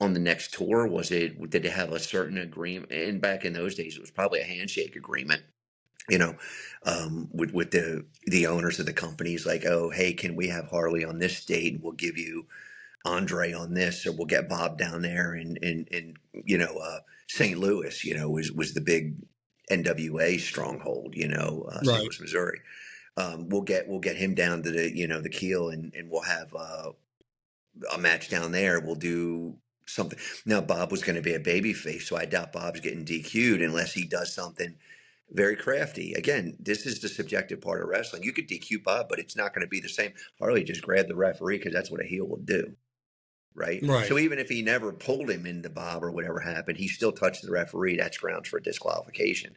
the next tour? Did they have a certain agreement? And back in those days, it was probably a handshake agreement. You know, with the owners of the companies, like, oh, hey, can we have Harley on this date? And we'll give you Andre on this, or we'll get Bob down there in St. Louis. Was the big NWA stronghold. St. Right. Louis, Missouri. We'll get him down to the Keel, and we'll have a match down there. We'll do something. Now Bob was going to be a baby face, so I doubt Bob's getting DQ'd unless he does something very crafty. Again, this is the subjective part of wrestling. You could DQ Bob, but it's not going to be the same. Harley just grabbed the referee because that's what a heel will do, right? Right. So even if he never pulled him into Bob or whatever happened, he still touched the referee. That's grounds for disqualification.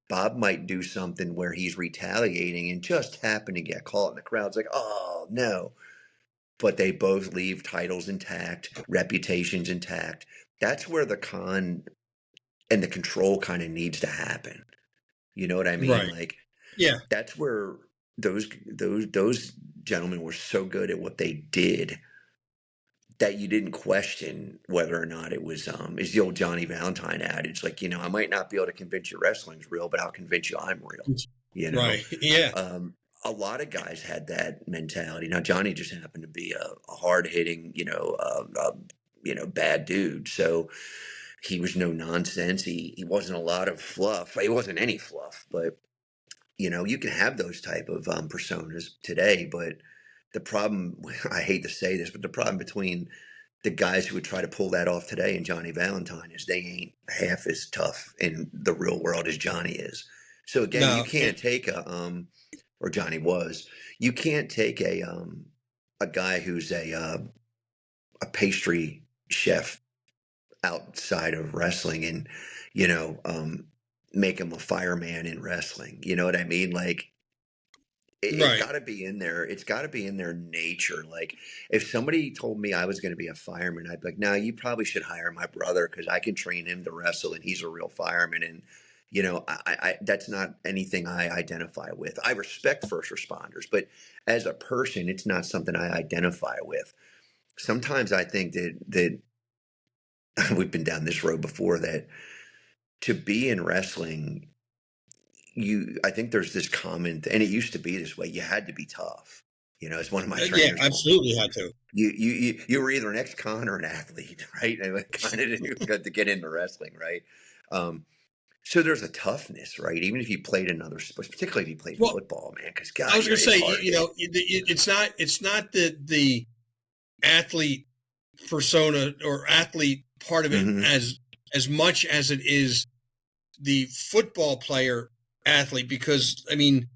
Bob might do something where he's retaliating and just happen to get caught, and the crowd's like, oh no. But they both leave titles intact, reputations intact. That's where the con and the control kind of needs to happen. You know what I mean? Right. Like, Yeah. that's where those gentlemen were so good at what they did that you didn't question whether or not it was is the old Johnny Valentine adage, like, I might not be able to convince you wrestling's real, but I'll convince you I'm real. You know, Right. Yeah. a lot of guys had that mentality. Now Johnny just happened to be a hard hitting, bad dude. So he was no nonsense. He wasn't a lot of fluff. He wasn't any fluff, but you can have those type of personas today, but the problem, I hate to say this, but the problem between the guys who would try to pull that off today and Johnny Valentine is they ain't half as tough in the real world as Johnny is. So again, you No. can't take or Johnny was, you can't take a guy who's a pastry chef outside of wrestling and, you know, um, make him a fireman in wrestling. You know what I mean? Like, it's Right. got to be in there. It's got to be in their nature. Like, if somebody told me I was going to be a fireman, I'd be like, "No, you probably should hire my brother because I can train him to wrestle, and he's a real fireman." And that's not anything I identify with. I respect first responders, but as a person, it's not something I identify with. Sometimes I think that we've been down this road before, that to be in wrestling, I think there's this common, and it used to be this way. You had to be tough. As one of my Yeah. trainers told me, Absolutely had to. you were either an ex-con or an athlete, right? And kind of got to get into wrestling, right? So there's a toughness, right? Even if you played another sport, particularly if you played Well, football, man, because I God, was going to it's say, hard hitting. it's not the athlete persona or athlete part of it Hmm. as much as it is the football player athlete, because I mean,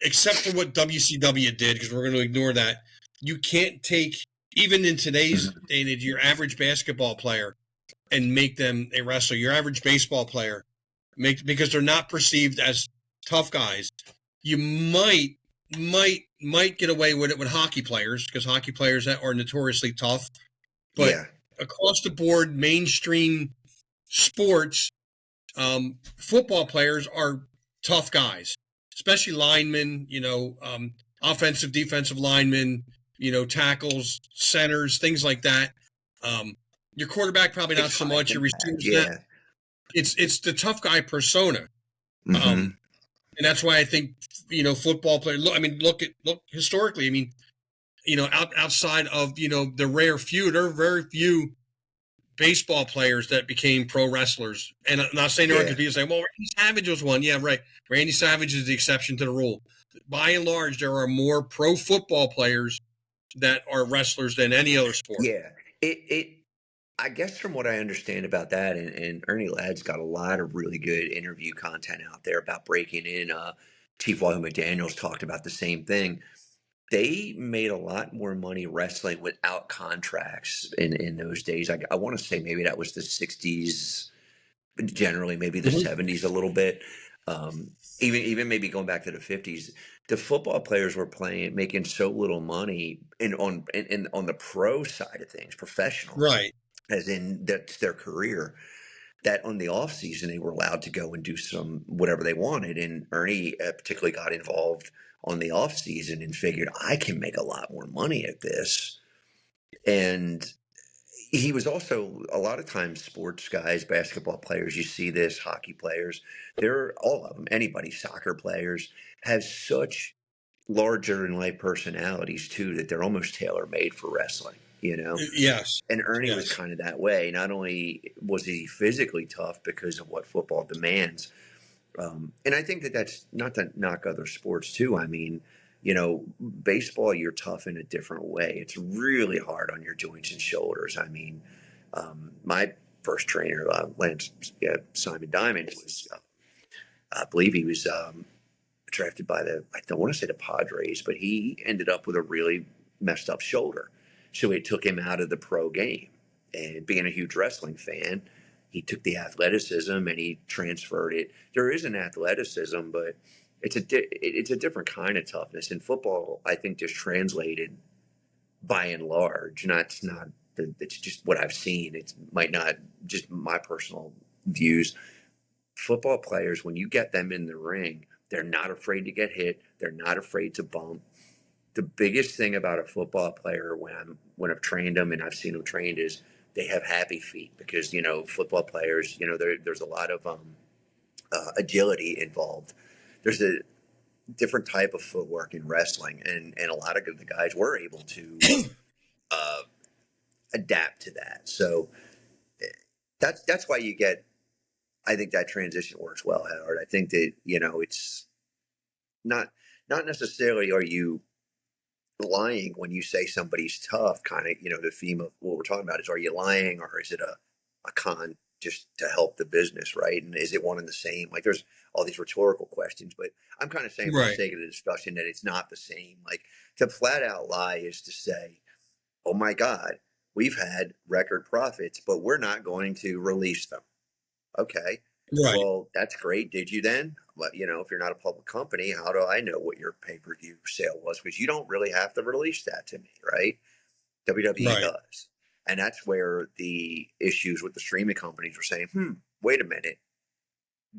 except for what WCW did, because we're going to ignore that, you can't take, even in today's Hmm. day and age, your average basketball player and make them a wrestler. Your average baseball player, because they're not perceived as tough guys. You might get away with it with hockey players, because hockey players are notoriously tough. But Yeah, across the board, mainstream sports, football players are tough guys, especially linemen, offensive, defensive linemen, tackles, centers, things like that. Um, your quarterback, probably not it's so high much. Your impact. receivers, not. Yeah. It's the tough guy persona. Hmm. Um, and that's why I think, football players. Look historically. I mean, outside of the rare few, there are very few baseball players that became pro wrestlers. And I'm not saying there aren't, Yeah. because people say, well, Randy Savage was one. Yeah, right. Randy Savage is the exception to the rule. By and large, there are more pro football players that are wrestlers than any other sport. Yeah. It I guess from what I understand about that, and Ernie Ladd's got a lot of really good interview content out there about breaking in. Chief Wahoo McDaniels talked about the same thing. They made a lot more money wrestling without contracts in those days. I want to say maybe that was the 60s, generally maybe the Mhm. 70s a little bit. Even maybe going back to the 50s, the football players were making so little money on the pro side of things, professional, Right. as in that's their career, that on the off season they were allowed to go and do some whatever they wanted. And Ernie particularly got involved on the off season and figured I can make a lot more money at this. And he was also a lot of times sports guys, basketball players, you see this, hockey players, they're all of them, anybody, soccer players have such larger than life personalities too that they're almost tailor made for wrestling, you know? Yes. And Ernie was Yes. kind of that way. Not only was he physically tough because of what football demands, and I think that that's not to knock other sports too. I mean, baseball, you're tough in a different way. It's really hard on your joints and shoulders. I mean, my first trainer, Lance Simon Diamond, was, I believe he was drafted by I don't want to say the Padres, but he ended up with a really messed up shoulder. So it took him out of the pro game. And being a huge wrestling fan, he took the athleticism and he transferred it. There is an athleticism, but it's a different kind of toughness. In football, I think just translated by and large. Not it's just what I've seen. It might not just my personal views. Football players, when you get them in the ring, they're not afraid to get hit. They're not afraid to bump. The biggest thing about a football player when I've trained them and I've seen them trained is they have happy feet because football players there's a lot of agility involved. There's a different type of footwork in wrestling, and a lot of the guys were able to uh, adapt to that. So that's why you get. I think that transition works well, Howard. I think that it's not not necessarily are you lying when you say somebody's tough. Kind of the theme of what we're talking about is, are you lying or is it a con just to help the business, right? And is it one and the same? Like there's all these rhetorical questions, but I'm kind of saying for the Right. sake of the discussion that it's not the same. Like to flat out lie is to say, oh my God, we've had record profits, but we're not going to release them. Okay. Right. Well, that's great. Did you then? But if you're not a public company, how do I know what your pay-per-view sale was? Because you don't really have to release that to me, right? WWE Right. does. And that's where the issues with the streaming companies were saying, wait a minute.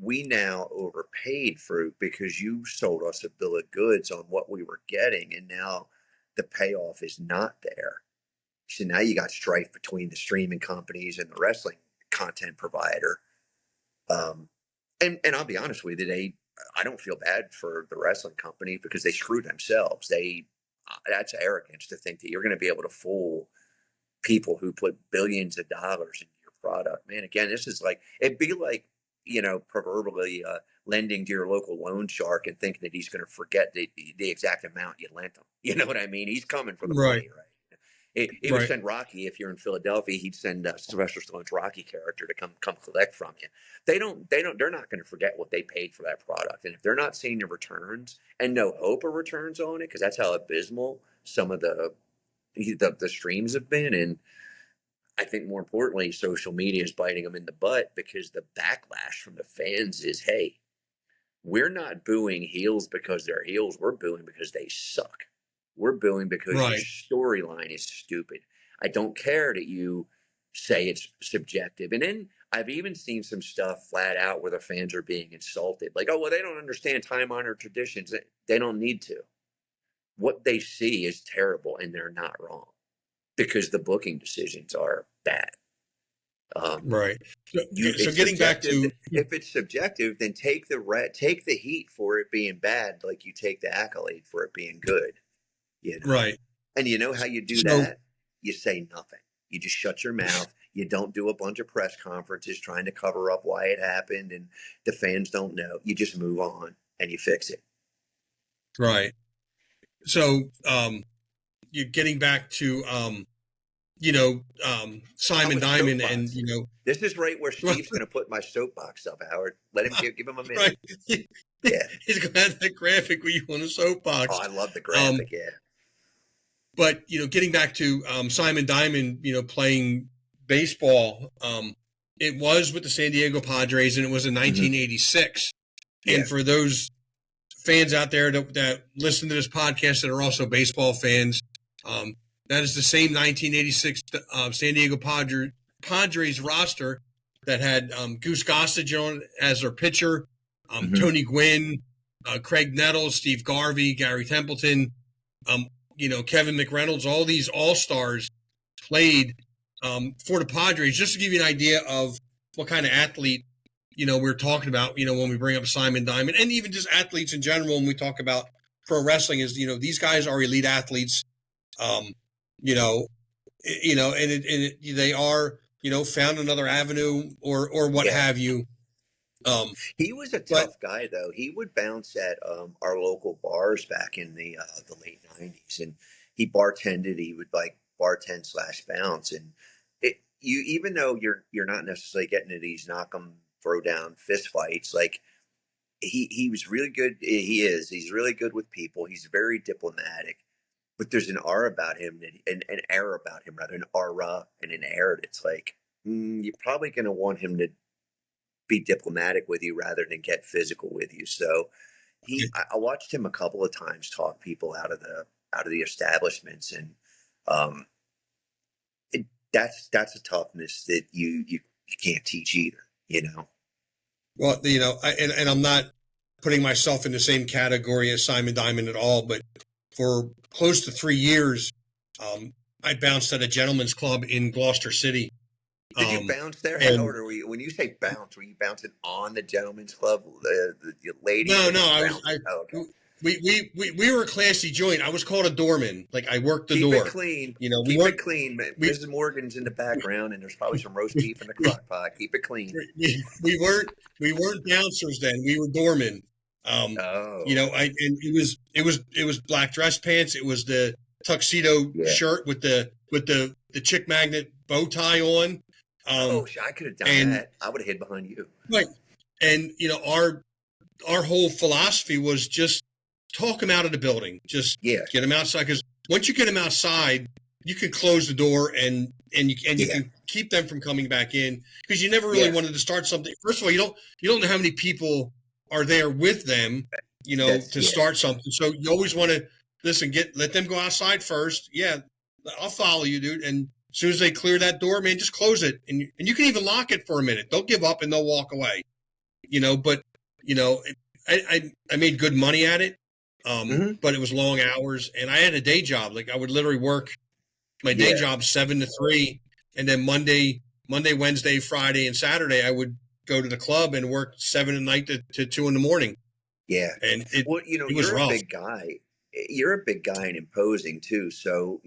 We now overpaid for because you sold us a bill of goods on what we were getting, and now the payoff is not there. So now you got strife between the streaming companies and the wrestling content provider. Um, and I'll be honest with you, I don't feel bad for the wrestling company because they screwed themselves. That's arrogance to think that you're going to be able to fool people who put billions of dollars into your product. Man, again, this is like it'd be like proverbially lending to your local loan shark and thinking that he's going to forget the exact amount you lent him. You know what I mean? He's coming for the Right. money, right? He would Right. send Rocky if you're in Philadelphia. He'd send Sylvester Stallone's Rocky character to come collect from you. They're not going to forget what they paid for that product. And if they're not seeing the returns and no hope of returns on it, because that's how abysmal some of the streams have been. And I think more importantly, social media is biting them in the butt because the backlash from the fans is, hey, we're not booing heels because they're heels. We're booing because they suck. We're booing because your Right. storyline is stupid. I don't care that you say it's subjective. And then I've even seen some stuff flat out where the fans are being insulted. Like, oh, well, they don't understand time honored traditions. They don't need to. What they see is terrible and they're not wrong because the booking decisions are bad. Um, Right. So, so it's getting back subjective. to If it's subjective, then take the heat for it being bad, like you take the accolade for it being good. right. And you know how you do So that? You say nothing. You just shut your mouth. You don't do a bunch of press conferences trying to cover up why it happened and the fans don't know. You just move on and you fix it. right. So you're getting back to I'm Simon a Diamond and soapbox. This is right where Steve's going to put my soapbox up, Howard. Let him give him a minute. right. Yeah. He's gonna have that graphic where you on a Oh, soapbox. I love the Um, graphic. Yeah. but getting back to Simon Diamond, playing baseball, it was with the San Diego Padres, and it was in hmm 1986. Yeah. And for those fans out there that listen to this podcast that are also baseball fans, um, that is the same 1986 San Diego Padres roster that had Goose Gossage on as their pitcher, Hmm. Tony Gwynn, Craig Nettles, Steve Garvey, Gary Templeton, um, Kevin McReynolds. All these all stars played for the Padres. Just to give you an idea of what kind of athlete we're talking about. When we bring up Simon Diamond, and even just athletes in general, when we talk about pro wrestling, is these guys are elite athletes. Um, you know, they are found another avenue or what Yeah. have you. He was a But tough guy, though. He would bounce at our local bars back in the late '90s, and he bartended. He would like bartend slash bounce, and you even though you're not necessarily getting into these knock 'em throw down fist fights, like he was really good. He's really good with people. He's very diplomatic, but there's an aura about him, an air about him, rather an aura and an air that's like you're probably going to want him to be diplomatic with you rather than get physical with you. So I watched him a couple of times talk people out of the establishments, and um, that's a toughness that you can't teach either. well, and I'm not putting myself in the same category as Simon Diamond at all, but for close to 3 years, I bounced at a gentleman's club in Gloucester City. Did you bounce there, And Howard? Or when you say bounce, were you bouncing on the gentleman's club, the ladies, no, or no, just I was, bouncing? Oh, okay. we were a classy joint. I was called a doorman. Like I worked the Keep it door. clean. We Keep weren't, it clean. we, Mrs. Morgan's in the background, and there's probably some roast we, beef in the we, crock pot. Keep it clean. we weren't bouncers then. We were doormen. Oh, And it was black dress pants. It was the tuxedo yeah. shirt with the chick magnet bow tie on. Oh, I could have done And that. I would have hid behind you. right. And our whole philosophy was just talk them out of the building. Just Yeah, get them outside, because once you get them outside, you can close the door and you yeah, can keep them from coming back in, because you never really yeah. wanted to start something. First of all, you don't know how many people are there with them, to Yeah, start something. So you always want to let them go outside first. Yeah, I'll follow you, dude. And as soon as they clear that door, man, just close it, and you can even lock it for a minute. They'll give up and they'll walk away. But I made good money at it. hmm, But it was long hours, and I had a day job. Like I would literally work my day yeah, job 7 to 3, and then Monday, Wednesday, Friday, and Saturday I would go to the club and work 7 at night to 2 in the morning, yeah. and it Well, it was you're a rough. big guy. You're a big guy and imposing too. So,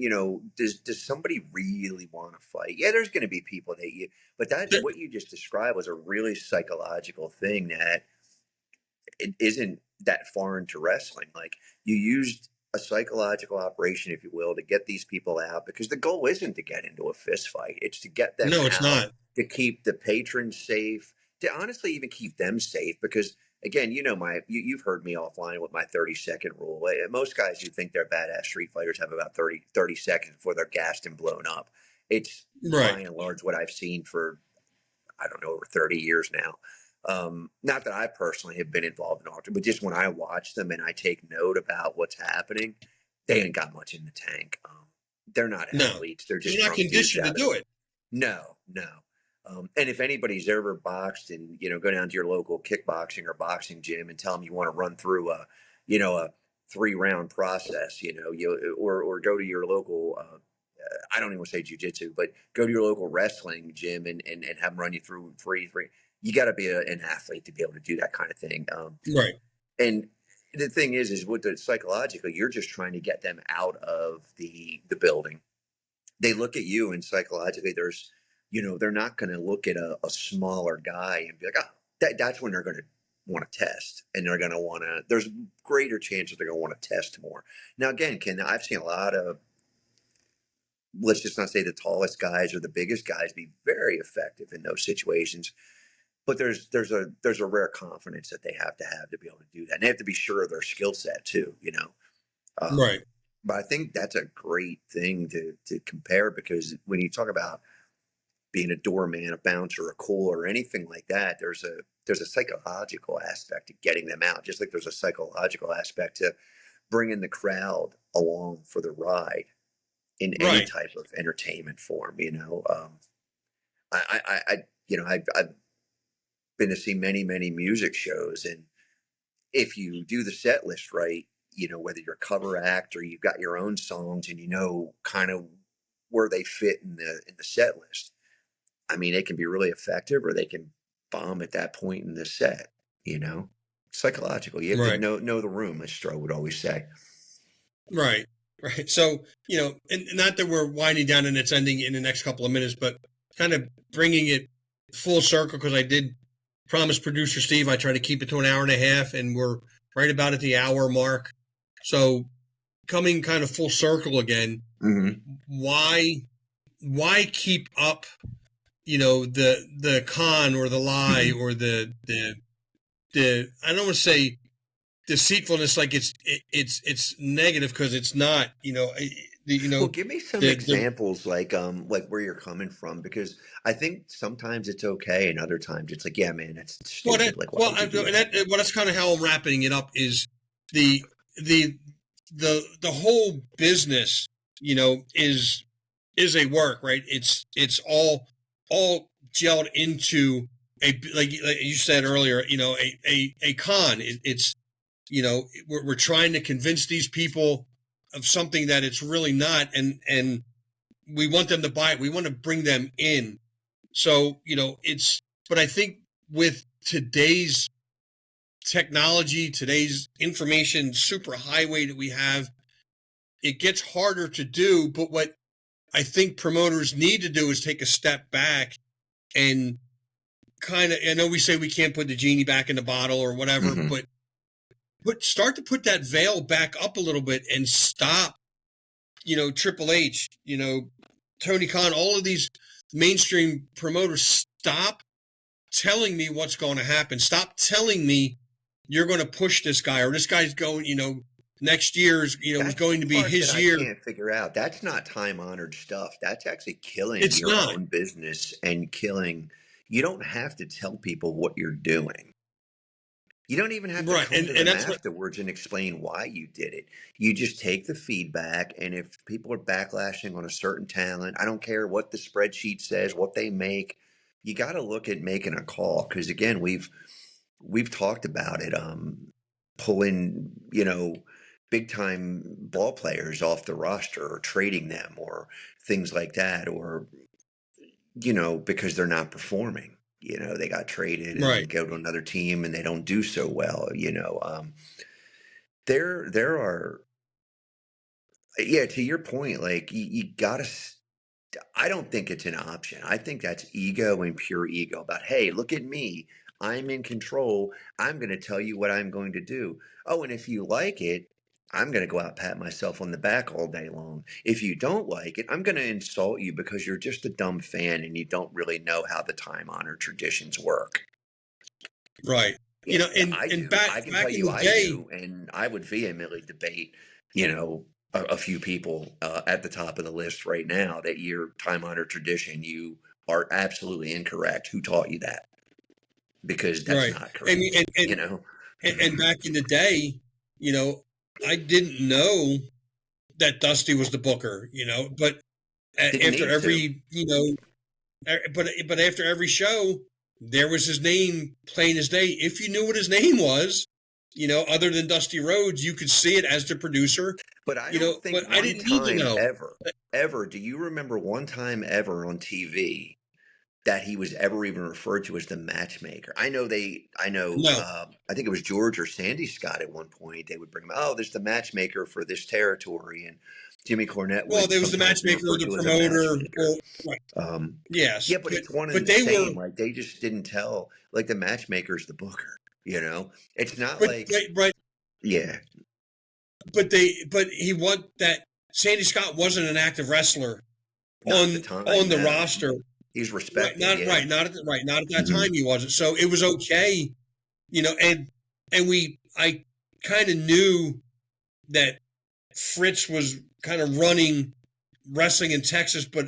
does somebody really want to fight? Yeah, there's going to be people that but that what you just described was a really psychological thing that it isn't that foreign to wrestling. Like you used a psychological operation, if you will, to get these people out because the goal isn't to get into a fist fight. It's to get them No, it's out, not. to keep the patrons safe, to honestly even keep them safe. Because again, you've heard me offline with my 30-second rule. Most guys who think they're badass street fighters have about 30 seconds before they're gassed and blown up. It's by Right. and large what I've seen for I don't know, over 30 years now. Not that I personally have been involved in auction, but just when I watch them and I take note about what's happening, they ain't got much in the tank. They're not No, athletes. They're you're just not drunk dudes conditioned to out of do it. no, no. And if anybody's ever boxed and, go down to your local kickboxing or boxing gym and tell them you want to run through a 3-round process, or go to your local, I don't even want to say jujitsu, but go to your local wrestling gym and have them run you through three. You got to be an athlete to be able to do that kind of thing. Right. And the thing is with the psychologically, you're just trying to get them out of the building. They look at you and psychologically, they're not going to look at a smaller guy and be like, oh, that's when they're going to want to test and they're going to want to, there's greater chances they're going to want to test more. Now, again, Ken, I've seen a lot of, let's just not say the tallest guys or the biggest guys be very effective in those situations. But there's a rare confidence that they have to be able to do that. And they have to be sure of their skill set too. Um, Right. but I think that's a great thing to compare because when you talk about being a doorman, a bouncer, a cooler, or anything like that, there's a psychological aspect to getting them out, just like there's a psychological aspect to bringing the crowd along for the ride in any Right. type of entertainment form. I've been to see many music shows, and if you do the set list right, whether you're a cover act or you've got your own songs and kind of where they fit in the set list. I mean, it can be really effective or they can bomb at that point in the set, you know. Psychological. You have to Right. know the room, as Stroh would always say. Right. Right. So, and not that we're winding down and it's ending in the next couple of minutes, but kind of bringing it full circle, because I did promise producer Steve I try to keep it to an hour and a half, and we're right about at the hour mark. So coming kind of full circle again, why keep up, the con or the lie or the I don't want to say deceitfulness, like it's negative, because it's not, Well, give me some the examples, like where you're coming from, because I think sometimes it's okay, and other times it's like, yeah, man, that's stupid. Like, why would you do that? that's kind of how I'm wrapping it up, is the the the whole business, is a work, right? It's all gelled into like you said earlier, a con. It's we're trying to convince these people of something that it's really not, and we want them to buy it. We want to bring them in. So but I think with today's technology, today's information superhighway that we have, it gets harder to do. But what I think promoters need to do is take a step back and kind of, I know we say we can't put the genie back in the bottle or whatever, but start to put that veil back up a little bit and stop, Triple H, Tony Khan, all of these mainstream promoters, stop telling me what's going to happen. Stop telling me you're going to push this guy, or this guy's going, next year's, was That's going the to be part that his I year. can't figure out. That's not time honored stuff. That's actually killing It's your not. own business and killing. You don't have to tell people what you're doing. You don't even have to Right. come to And them that's what, afterwards and explain why you did it. You just take the feedback, and if people are backlashing on a certain talent, I don't care what the spreadsheet says, what they make. You got to look at making a call, because again, we've talked about it. Pulling, big time ball players off the roster or trading them or things like that, or because they're not performing. They got traded and then right. go to another team and they don't do so well. There are, yeah, to your point, like you gotta. I don't think it's an option. I think that's ego and pure ego about, hey, look at me. I'm in control. I'm going to tell you what I'm going to do. Oh, and if you like it, I'm going to go out and pat myself on the back all day long. If you don't like it, I'm going to insult you because you're just a dumb fan and you don't really know how the time honored traditions work. Right. Yeah, I And do. I can tell back in you the I day, do. And I would vehemently debate, a few people at the top of the list right now that your time honored tradition, you are absolutely incorrect. Who taught you that? Because that's right. not I mean, correct, you know? and back in the day, I didn't know that Dusty was the booker, but Didn't after need to. every, but after every show, there was his name plain as day. If you knew what his name was, other than Dusty Rhodes, you could see it as the producer, But I don't but think I one didn't need to time know. ever, do you remember one time ever on TV that he was ever even referred to as the matchmaker? No. I think it was George or Sandy Scott at one point. They would bring him, oh, there's the matchmaker for this territory. And Jimmy Cornette Well, would there was the sometimes be matchmaker or referred the to as a promoter, matchmaker. or right. Yeah, Yes, but it's one and but the they were, same. Like they just didn't tell, like the matchmaker's the booker, It's not but like, right, yeah, but he want that Sandy Scott wasn't an active wrestler not at the time, on the no. roster. He's respected, yeah. Not at that Hmm. time he wasn't. So it was okay, and I kind of knew that Fritz was kind of running wrestling in Texas, but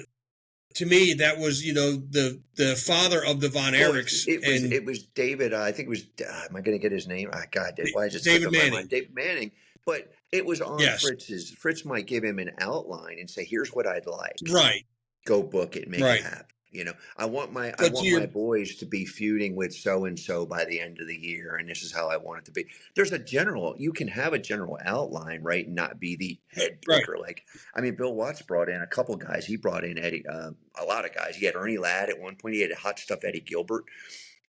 to me, that was, the father of the Von Well, Erichs and it was David. I think it was. Am I going to get his name? God, why is it David slipping my Manning. mind? David Manning. But it was on Yes. Fritz's. Fritz might give him an outline and say, "Here's what I'd like. Right. Go book it, make it Right. happen." I But to want your my boys to be feuding with so and so by the end of the year, and this is how I want it to be. There's a general. You can have a general outline, right? And not be the head right. booker. Like, I mean, Bill Watts brought in a couple guys. He brought in Eddie, a lot of guys. He had Ernie Ladd at one point. He had hot stuff Eddie Gilbert.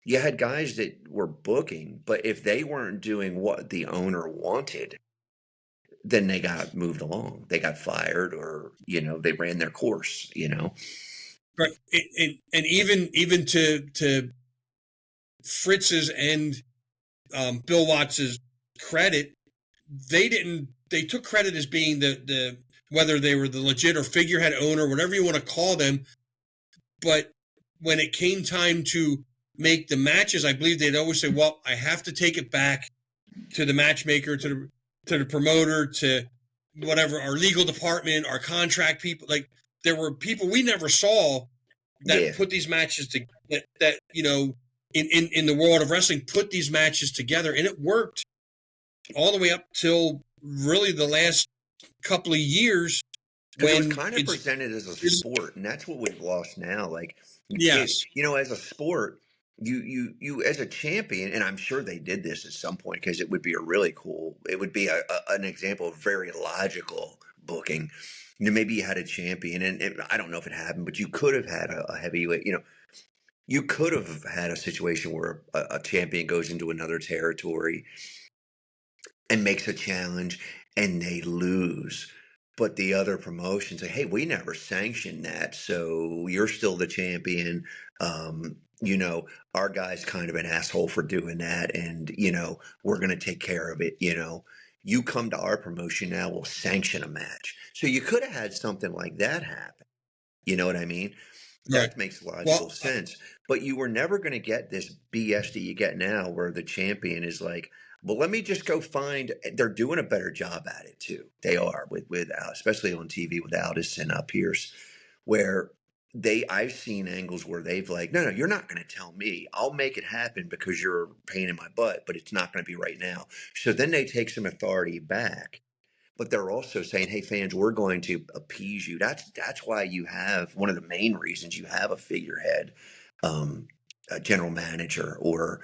You had guys that were booking, but if they weren't doing what the owner wanted, then they got moved along. They got fired, or they ran their course. Right. And even to Fritz's and Bill Watts's credit, they took credit as being the whether they were the legit or figurehead owner, whatever you want to call them. But when it came time to make the matches, I believe they'd always say, well, I have to take it back to the matchmaker, to the promoter, to whatever, our legal department, our contract people. Like, there were people we never saw that Yeah. put these matches that in the world of wrestling, put these matches together, and it worked all the way up till really the last couple of years, Because it was when kind of presented as a sport, and that's what we've lost now. Like, you can't, yes, as a sport, you as a champion, and I'm sure they did this at some point, because it would be it would be an example of very logical booking. Maybe you had a champion, and I don't know if it happened, but you could have had a heavyweight. You could have had a situation where a champion goes into another territory and makes a challenge, and they lose. But the other promotions say, hey, we never sanctioned that, so you're still the champion. Our guy's kind of an asshole for doing that, and, we're going to take care of it. You come to our promotion now, we'll sanction a match. So you could have had something like that happen. You know what I mean? right. That makes logical Well, sense. But you were never going to get this BS that you get now, where the champion is like, well, let me just go find. They're doing a better job at it too. They are with especially on TV with Aldis and Pierce, where I've seen angles where they've like, no, you're not going to tell me. I'll make it happen because you're a pain in my butt, but it's not going to be right now. So then they take some authority back, but they're also saying, hey, fans, we're going to appease you. That's why you have, one of the main reasons you have a figurehead, a general manager, or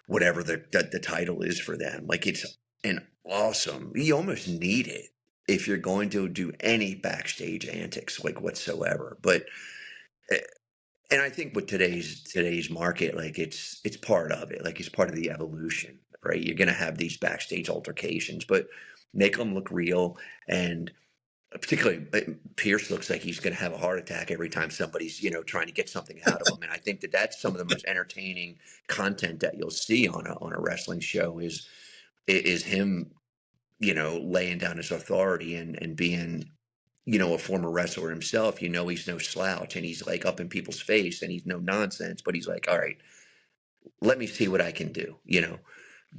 whatever the title is for them. Like, it's an awesome, you almost need it if you're going to do any backstage antics, like, whatsoever. But and I think with today's market, like, it's part of it. Like, it's part of the evolution, right? You're going to have these backstage altercations, but make them look real. And particularly, Pierce looks like he's going to have a heart attack every time somebody's trying to get something out of him. And I think that's some of the most entertaining content that you'll see on a wrestling show is him laying down his authority, and being a former wrestler himself. He's no slouch, and he's like up in people's face, and he's no nonsense, but he's like, all right, let me see what I can do.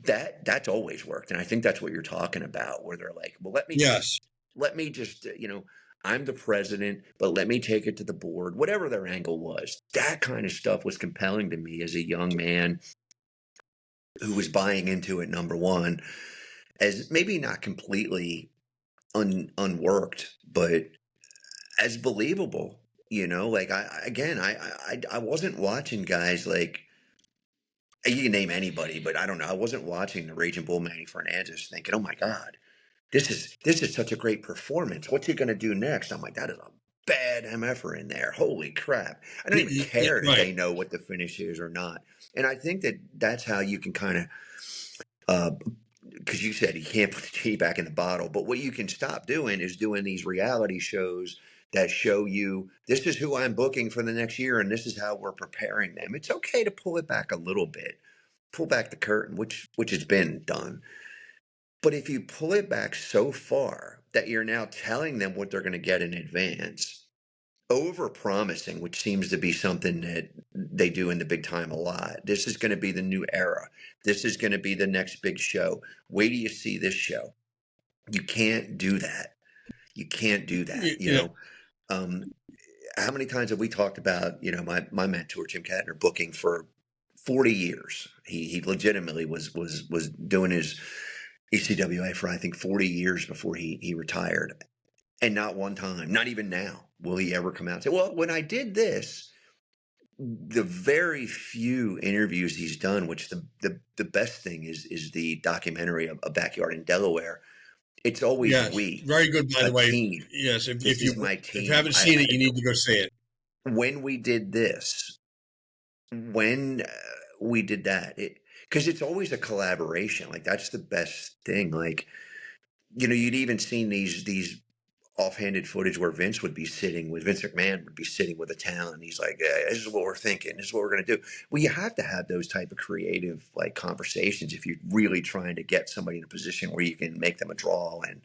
That's always worked. And I think that's what you're talking about, where they're like, well, yes, let me just, I'm the president, but let me take it to the board, whatever their angle was. That kind of stuff was compelling to me as a young man who was buying into it, number one, as maybe not completely unworked, but as believable. Like, I wasn't watching guys like, you can name anybody, but I don't know. I wasn't watching the Raging Bull Manny Fernandez thinking, oh my God, this is such a great performance. What's he going to do next? I'm like, that is a bad MFer in there. Holy crap. I don't even care that right. they know what the finish is or not. And I think that's how you can kind of, because you said you can't put the genie back in the bottle, but what you can stop doing is doing these reality shows that show you, this is who I'm booking for the next year, and this is how we're preparing them. It's okay to pull it back a little bit, pull back the curtain, which has been done. But if you pull it back so far that you're now telling them what they're going to get in advance, over promising, which seems to be something that they do in the big time a lot. This is going to be the new era. This is going to be the next big show. Wait till you see this show. You can't do that. You can't do that. Yeah. how many times have we talked about, my mentor, Jim Katner, booking for 40 years? He legitimately was doing his ECWA for, I think, 40 years before he retired. And not one time, not even now, will he ever come out and say, well, when I did this, the very few interviews he's done, which the best thing is the documentary of A Backyard in Delaware. It's always Yes, we, very good, by a the way. team. Yes, This is my if you team. haven't seen it, you need to go see it. When we did this, when we did that, because it's always a collaboration. Like, that's the best thing. Like, you'd even seen these offhanded footage where Vince McMahon would be sitting with a talent. He's like, this is what we're thinking. This is what we're going to do. Well, you have to have those type of creative, like, conversations if you're really trying to get somebody in a position where you can make them a draw and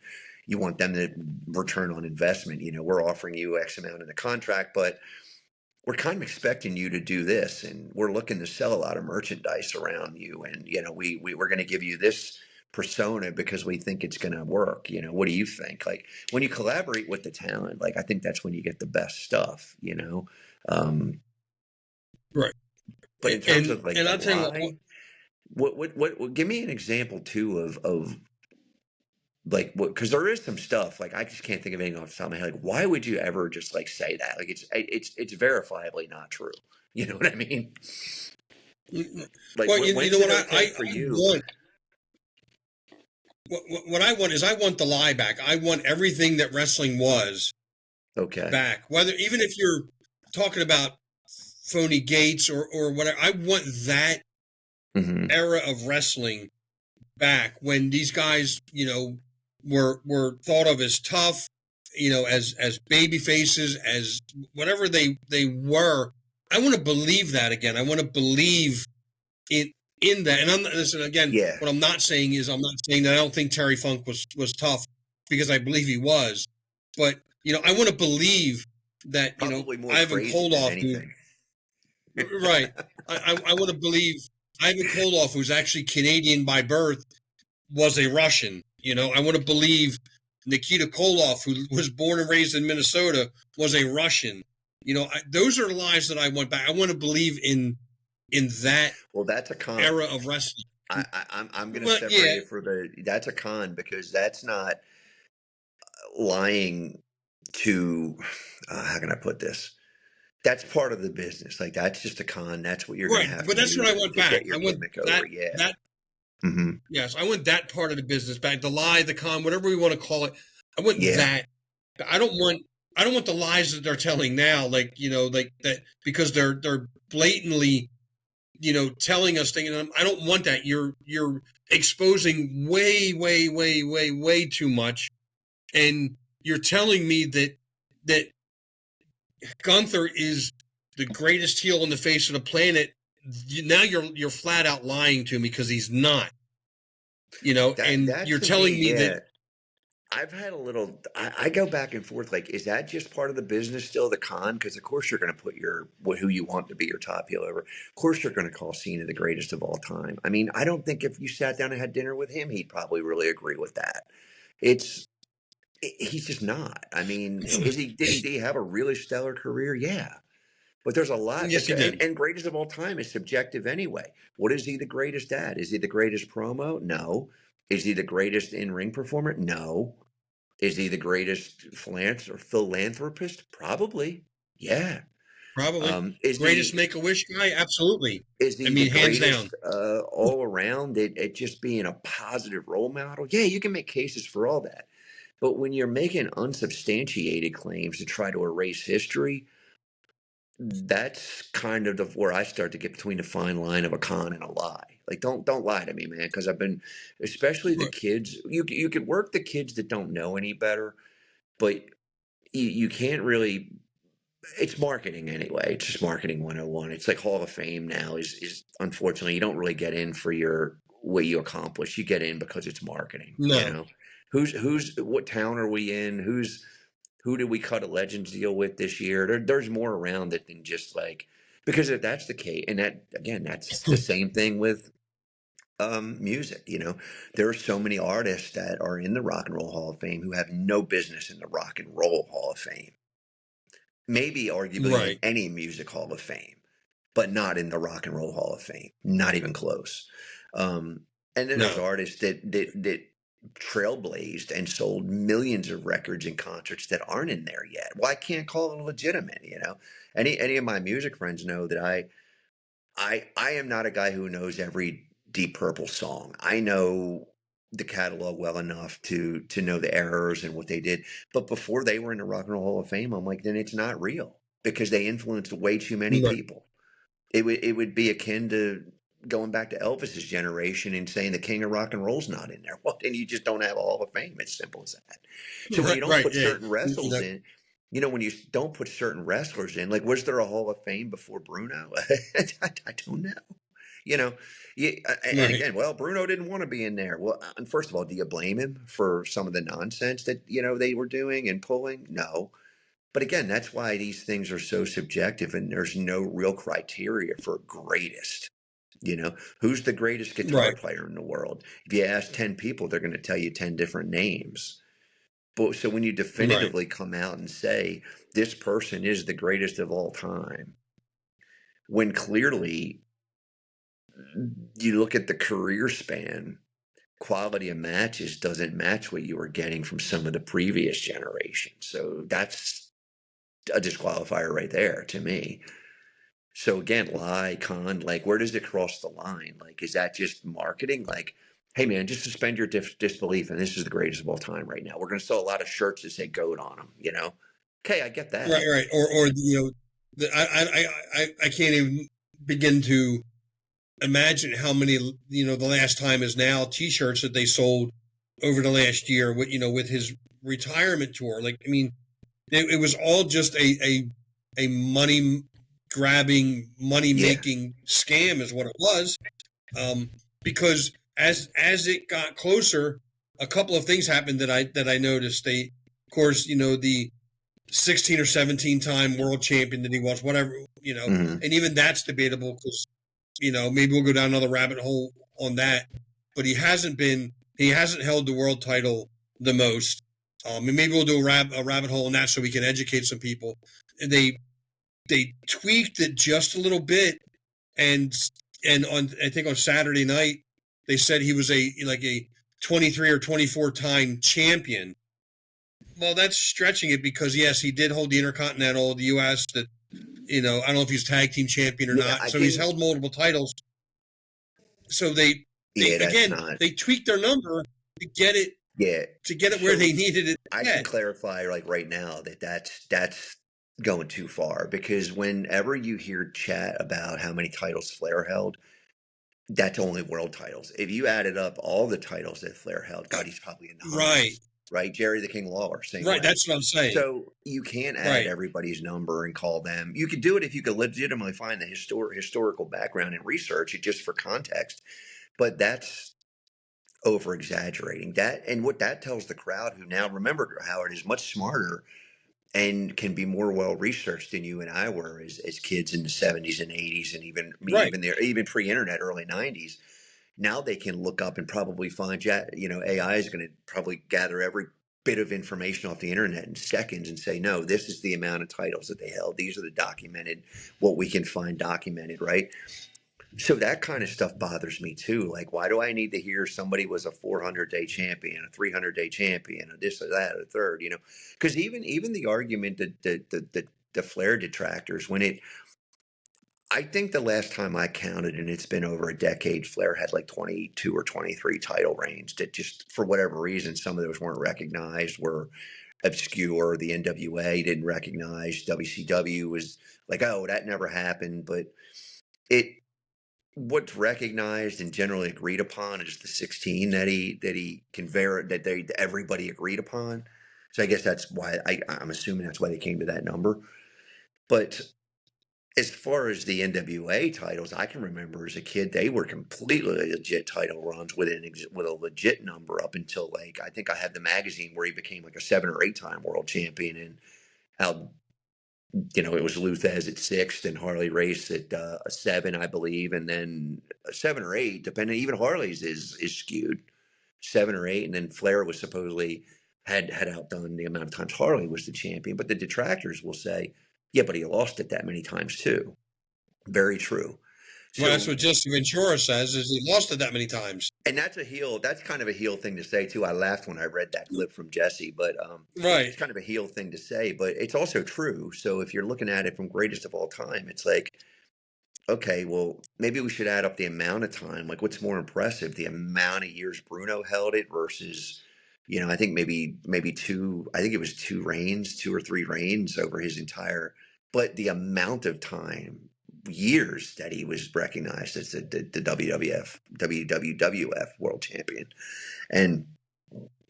you want them to return on investment. We're offering you X amount in the contract, but we're kind of expecting you to do this, and we're looking to sell a lot of merchandise around you. And, we're going to give you this persona because we think it's going to work. What do you think? Like, when you collaborate with the talent, like, I think that's when you get the best stuff. Um, Right. but in terms of, like, And the I'll tell you lie, what give me an example too of like, what, because there is some stuff, like, I just can't think of anything off the top of my head. Like, why would you ever just, like, say that? Like, it's verifiably not true. You know what I mean? Like, well, you when's know it what okay I for you? want. What I want is I want the lie back. I want everything that wrestling was Okay. back. Whether even if you're talking about phony gates or whatever, I want that Hmm. era of wrestling back when these guys, were thought of as tough, as baby faces, as whatever they were. I want to believe that again. I want to believe in that. And listen again. Yeah. What I'm not saying is I'm not saying that I don't think Terry Funk was tough, because I believe he was. But I want to believe that Probably more Ivan crazy than Koloff, who anything. right. I want to believe Ivan Koloff, who's actually Canadian by birth, was a Russian. I want to believe Nikita Koloff, who was born and raised in Minnesota, was a Russian. Those are lies that I want back. I want to believe in that Well, that's a con. era of wrestling. I'm going to But separate yeah, it that's a con, because that's not lying to, how can I put this? That's part of the business. Like, that's just a con. That's what you're going to right. have But to that's do what I to, want to back. get your I want gimmick over. that Yeah. that Hmm. yes, I want that part of the business back. The lie, the con, whatever we want to call it. I want Yeah. that. I don't want I don't want the lies that they're telling now, like like that, because they're blatantly telling us things. And I don't want that. You're exposing way too much, and you're telling me that Gunther is the greatest heel on the face of the planet. Now you're flat out lying to me, because he's not. And That you're to me, telling me that yeah. I've had a little. I go back and forth. Like, is that just part of the business still, the con? Because of course you're going to put who you want to be your top heel over. Of course you're going to call Cena the greatest of all time. I mean, I don't think if you sat down and had dinner with him, he'd probably really agree with that. It's he's just not. I mean, is he? Did he have a really stellar career? Yeah. But there's a lot, yes, he did. and greatest of all time is subjective anyway. What is he the greatest at? Is he the greatest promo? No. Is he the greatest in ring performer? No. Is he the greatest philanthropist? Probably. Yeah. Probably Is greatest he Make a Wish guy. Absolutely. is I he the mean, hands down. greatest all around at just being a positive role model? Yeah, you can make cases for all that. But when you're making unsubstantiated claims to try to erase history, that's kind of where I start to get between the fine line of a con and a lie. Like, don't lie to me, man, because I've been, especially the kids. You could work the kids that don't know any better, but you can't really. It's marketing anyway. It's just marketing 101. It's like Hall of Fame now is unfortunately, you don't really get in for what you accomplish. You get in because it's marketing. No, Who's what town are we in? Who did we cut a Legends deal with this year? There's more around it than just like, because if that's the case, and that again, that's the same thing with music. There are so many artists that are in the Rock and Roll Hall of Fame who have no business in the Rock and Roll Hall of Fame. maybe arguably in Right. any music hall of fame, but not in the Rock and Roll Hall of Fame, not even close. Um, and then there's No. artists that trailblazed and sold millions of records and concerts that aren't in there yet. Well, I can't call it legitimate, you know. Any of my music friends know that I am not a guy who knows every Deep Purple song. I know the catalog well enough to know the errors and what they did. But before they were in the Rock and Roll Hall of Fame, I'm like, then it's not real because they influenced way too many Right. people. It would be akin to going back to Elvis's generation and saying the king of rock and roll's not in there. Well, then you just don't have a Hall of Fame. It's simple as that. So when Right. you don't Right. put Yeah. certain wrestlers in, when you don't put certain wrestlers in, like was there a Hall of Fame before Bruno? I don't know. You know, yeah, and Right. again, well, Bruno didn't want to be in there. Well, and first of all, do you blame him for some of the nonsense that they were doing and pulling? No, but again, that's why these things are so subjective, and there's no real criteria for greatest. Who's the greatest guitar Right. player in the world? If you ask 10 people, they're going to tell you 10 different names. But so when you Right. definitively come out and say this person is the greatest of all time, when clearly you look at the career span, quality of matches doesn't match what you were getting from some of the previous generations. So that's a disqualifier right there to me. So again, lie, con, like where does it cross the line? Like, is that just marketing? Like, hey man, just suspend your disbelief, and this is the greatest of all time right now. We're going to sell a lot of shirts that say "goat" on them. Okay, I get Right. that. Right. Or I can't even begin to imagine how many the last time is now T-shirts that they sold over the last year with with his retirement tour. Like, I mean, it was all just a money grabbing, money Yeah. making scam is what it was. Because as it got closer, a couple of things happened that I noticed. They, of course, the 16 or 17 time world champion that he was, whatever, Hmm. and even that's debatable because maybe we'll go down another rabbit hole on that. But he hasn't held the world title the most. And maybe we'll do a rabbit hole on that so we can educate some people. They tweaked it just a little bit, and on I think on Saturday night they said he was a 23 or 24 time champion. Well, that's stretching it because yes, he did hold the Intercontinental, the U.S. That I don't know if he's tag team champion or Yeah, not. I So he's can. held multiple titles. So they Yeah, that's again not. they tweaked their number to get it Yeah. where So they needed it I to can get. clarify like right now that that's going too far because whenever you hear chat about how many titles Flair held, that's only world titles. If you added up all the titles that Flair held, God, he's probably in the Right, hundreds, right? Jerry the King Lawler, same right. way. That's what I'm saying. So you can't add Right, everybody's number and call them. You could do it if you could legitimately find the historical background and research it just for context, but that's over exaggerating that. And what that tells the crowd, who now remember Howard is much smarter and can be more well researched than you and I were as kids in the 70s and 80s, and even me, right, even pre-internet, early 90s. Now they can look up and probably find, AI is going to probably gather every bit of information off the internet in seconds and say, no, this is the amount of titles that they held. These are the documented, what we can find documented, right? So that kind of stuff bothers me too. Like, why do I need to hear somebody was a 400-day champion, a 300-day champion, a this or that, or a third? Because even the argument that the Flair detractors, I think the last time I counted, and it's been over a decade, Flair had like 22 or 23 title reigns that just for whatever reason, some of those weren't recognized, were obscure. The NWA didn't recognize. WCW was like, oh, that never happened, but it what's recognized and generally agreed upon is the 16 that he everybody agreed upon. So I guess that's why I'm assuming that's why they came to that number. But as far as the NWA titles, I can remember as a kid they were completely legit title runs with a legit number up until like I think I had the magazine where he became like a 7 or 8 time world champion and how it was Luthez at 6 and Harley Race at a 7, I believe, and then a 7 or 8, depending. Even Harley's is skewed 7 or 8, and then Flair was supposedly had outdone the amount of times Harley was the champion. But the detractors will say Yeah, but he lost it that many times too. Very true. Well, that's So, what Jesse Ventura says, is he lost it that many times. and that's kind of a heel thing to say too. I laughed when I read that clip from Jesse, but Right. it's kind of a heel thing to say, but it's also true. So if you're looking at it from greatest of all time, it's like, okay, well, maybe we should add up the amount of time. Like, what's more impressive, the amount of years Bruno held it versus, I think maybe two. I think it was two or three reigns over his entire. But the amount of time, years that he was recognized as the WWF World Champion, and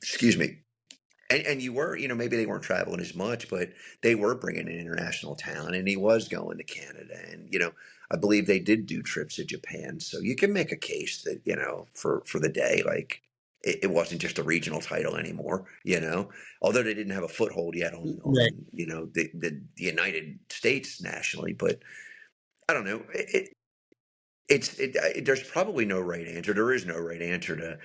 excuse me, and you were, maybe they weren't traveling as much, but they were bringing in international talent, and he was going to Canada, and I believe they did do trips to Japan. So you can make a case that for the day, like it wasn't just a regional title anymore. Although they didn't have a foothold yet Right. on the United States nationally, but I don't know. There's probably no right answer. There is no right answer to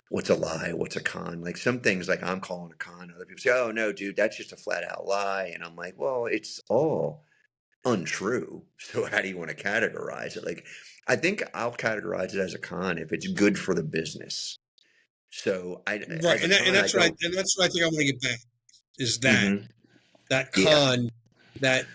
what's a lie, what's a con. Like some things, like I'm calling a con. Other people say, "Oh no, dude, that's just a flat out lie," and I'm like, "Well, it's all untrue. So how do you want to categorize it?" Like, I think I'll categorize it as a con if it's good for the business. So Right. as a con, I don't. And that's what I think I want to get back, is Hmm. that Yeah. con, that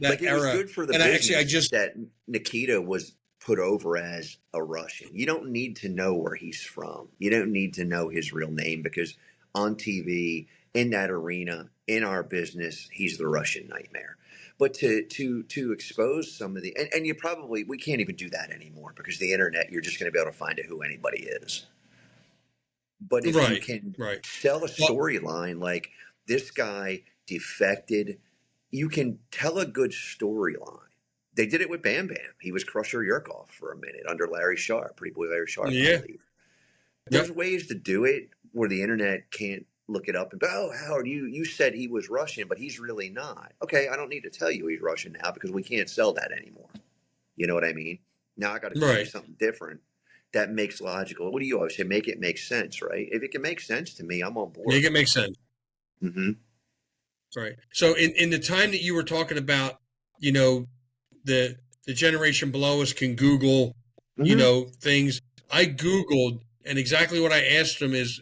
Like it was era. good for the And I business just, that Nikita was put over as a Russian. You don't need to know where he's from. You don't need to know his real name because on TV, in that arena, in our business, he's the Russian nightmare. But to expose some of the and you probably we can't even do that anymore because the internet, you're just going to be able to find out who anybody is. But if you right, can right. sell a Well, storyline like this guy defected, you can tell a good storyline. They did it with Bam Bam. He was Crusher Yurkov for a minute under Larry Sharp, Pretty Boy Larry Sharp, I yeah, believe. yep, There's ways to do it where the internet can't look it up and go, "Oh, Howard, you said he was Russian, but he's really not." Okay, I don't need to tell you he's Russian now because we can't sell that anymore. You know what I mean? Now I got to tell you right. something different that makes logical. What do you always say? Make it make sense, right? If it can make sense to me, I'm on board. Make it make sense. Mm-hmm. Right. So in the time that you were talking about, you know, the generation below us can Google, Mm-hmm. things. I Googled, and exactly what I asked them is,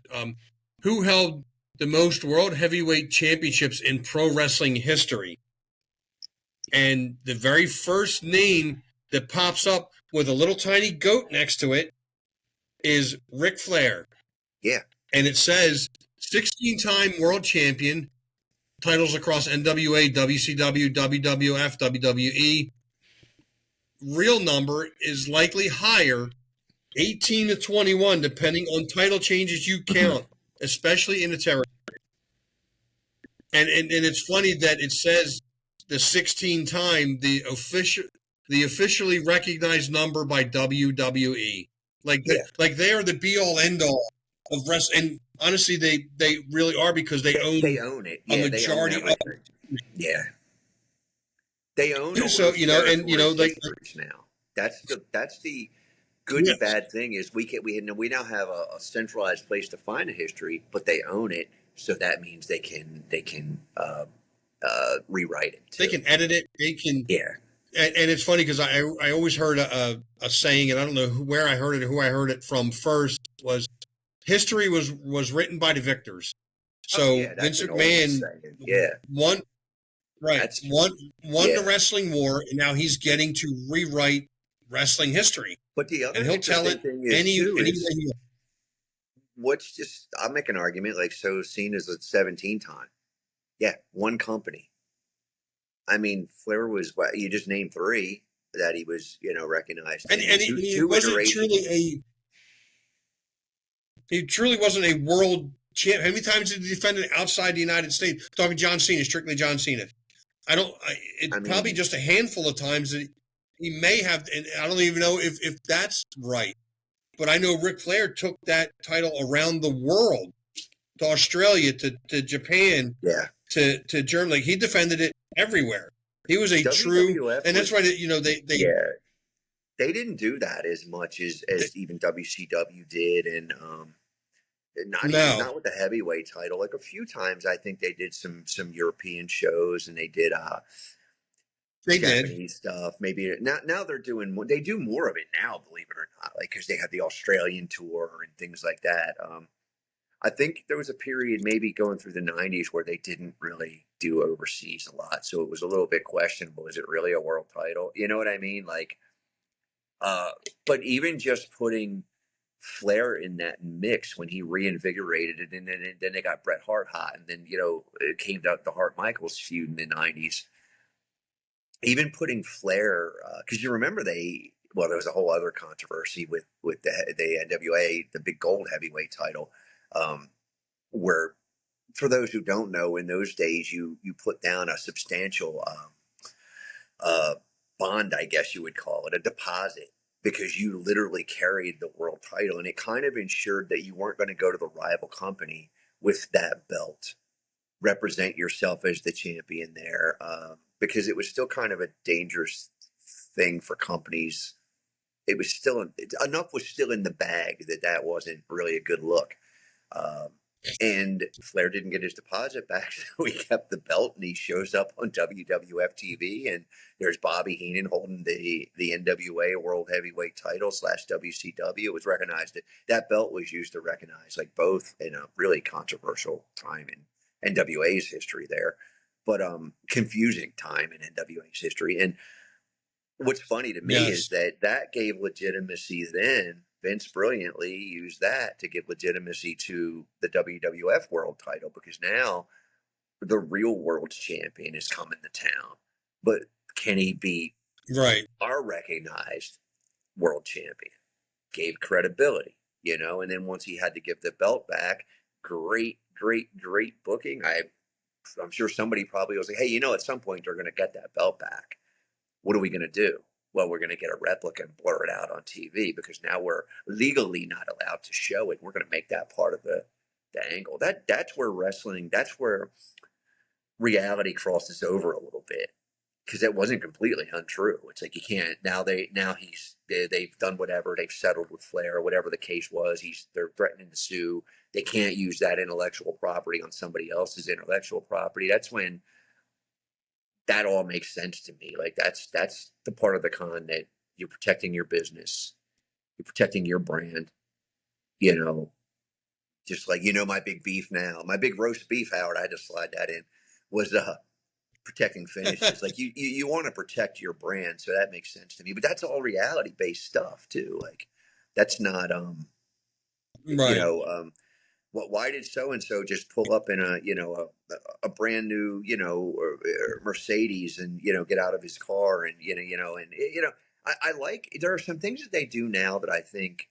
who held the most world heavyweight championships in pro wrestling history? And the very first name that pops up with a little tiny goat next to it is Ric Flair. Yeah. And it says 16-time world champion, titles across NWA, WCW, WWF, WWE. Real number is likely higher, 18 to 21, depending on title changes you Mm-hmm. count, especially in the territory. And it's funny that it says the 16 time, the officially recognized number by WWE. Yeah. Like they are the be all end all of wrestling. And honestly, they really are, because they They own own it. a Yeah, they own majority of. everything. Yeah. They own all So those territories' histories now. That's the good and yes, bad thing is we now have a centralized place to find a history, but they own it, so that means they can rewrite it they too. can edit it. They can. Yeah. And it's funny because I always heard a saying, and I don't know where I heard it or who I heard it from first, was history was written by the victors. Oh So yeah, that's Vince an old McMahon saying. Yeah, won, right, that's won the yeah. wrestling war, and now he's getting to rewrite wrestling history, But the and other he'll tell interesting it thing is too any is way he what's just I'll make an argument like so seen as a 17 time. Yeah, one company. I mean, Flair was what you just named three that he was recognized in and he two wasn't truly iterations. he truly wasn't a world champ. How many times did he defend it outside the United States? Talking John Cena, strictly John Cena. It's I probably mean, just a handful of times that he may have, and I don't even know if that's right. But I know Ric Flair took that title around the world, to Australia, to Japan, yeah. to Germany. Like, he defended it everywhere. He was a true, WWF and that's why was yeah. They didn't do that as much they as even WCW did, and not even no, not with the heavyweight title. Like a few times, I think they did some European shows, and they did. They did. Japanese stuff. Maybe now they're doing more. They do more of it now, believe it or not, like because they have the Australian tour and things like that. I think there was a period maybe going through the 90s where they didn't really do overseas a lot. So it was a little bit questionable. Is it really a world title? You know what I mean? Like, uh, but even just putting Flair in that mix when he reinvigorated it, and then they got Bret Hart hot, and then it came out the Hart Michaels feud in the 90s. Even putting Flair, because you remember there was a whole other controversy with the NWA, the big gold heavyweight title, um, where for those who don't know, in those days you put down a substantial uh, bond, I guess you would call it, a deposit, because you literally carried the world title, and it kind of ensured that you weren't going to go to the rival company with that belt, represent yourself as the champion there, because it was still kind of a dangerous thing for companies. It was still enough was still in the bag that wasn't really a good look. Um, and Flair didn't get his deposit back, so he kept the belt, and he shows up on WWF TV, and there's Bobby Heenan holding the NWA World Heavyweight title / WCW. It was recognized that belt was used to recognize like both in a really controversial time in NWA's history there, but confusing time in NWA's history. And what's funny to me is Yes. that gave legitimacy then. Vince brilliantly used that to give legitimacy to the WWF world title, because now the real world champion is coming to town. But can he beat Right. our recognized world champion? Gave credibility, and then once he had to give the belt back, great booking. I'm sure somebody probably was like, hey, at some point they're going to get that belt back. What are we going to do? Well, we're going to get a replica and blur it out on TV, because now we're legally not allowed to show it. We're going to make that part of the angle. That's where wrestling, that's where reality crosses over a little bit, because it wasn't completely untrue. It's like you can't they've done whatever, they've settled with Flair or whatever the case was. They're threatening to sue. They can't use that intellectual property on somebody else's intellectual property. That's when that all makes sense to me. Like that's the part of the con that you're protecting your business, you're protecting your brand. Just like my big beef now, my big roast beef, Howard. I had to slide that in. Was protecting finishes. Like you want to protect your brand, so that makes sense to me. But that's all reality based stuff too. Like that's not Right. why did so and so just pull up in a brand new Mercedes and get out of his car and I like, there are some things that they do now that I think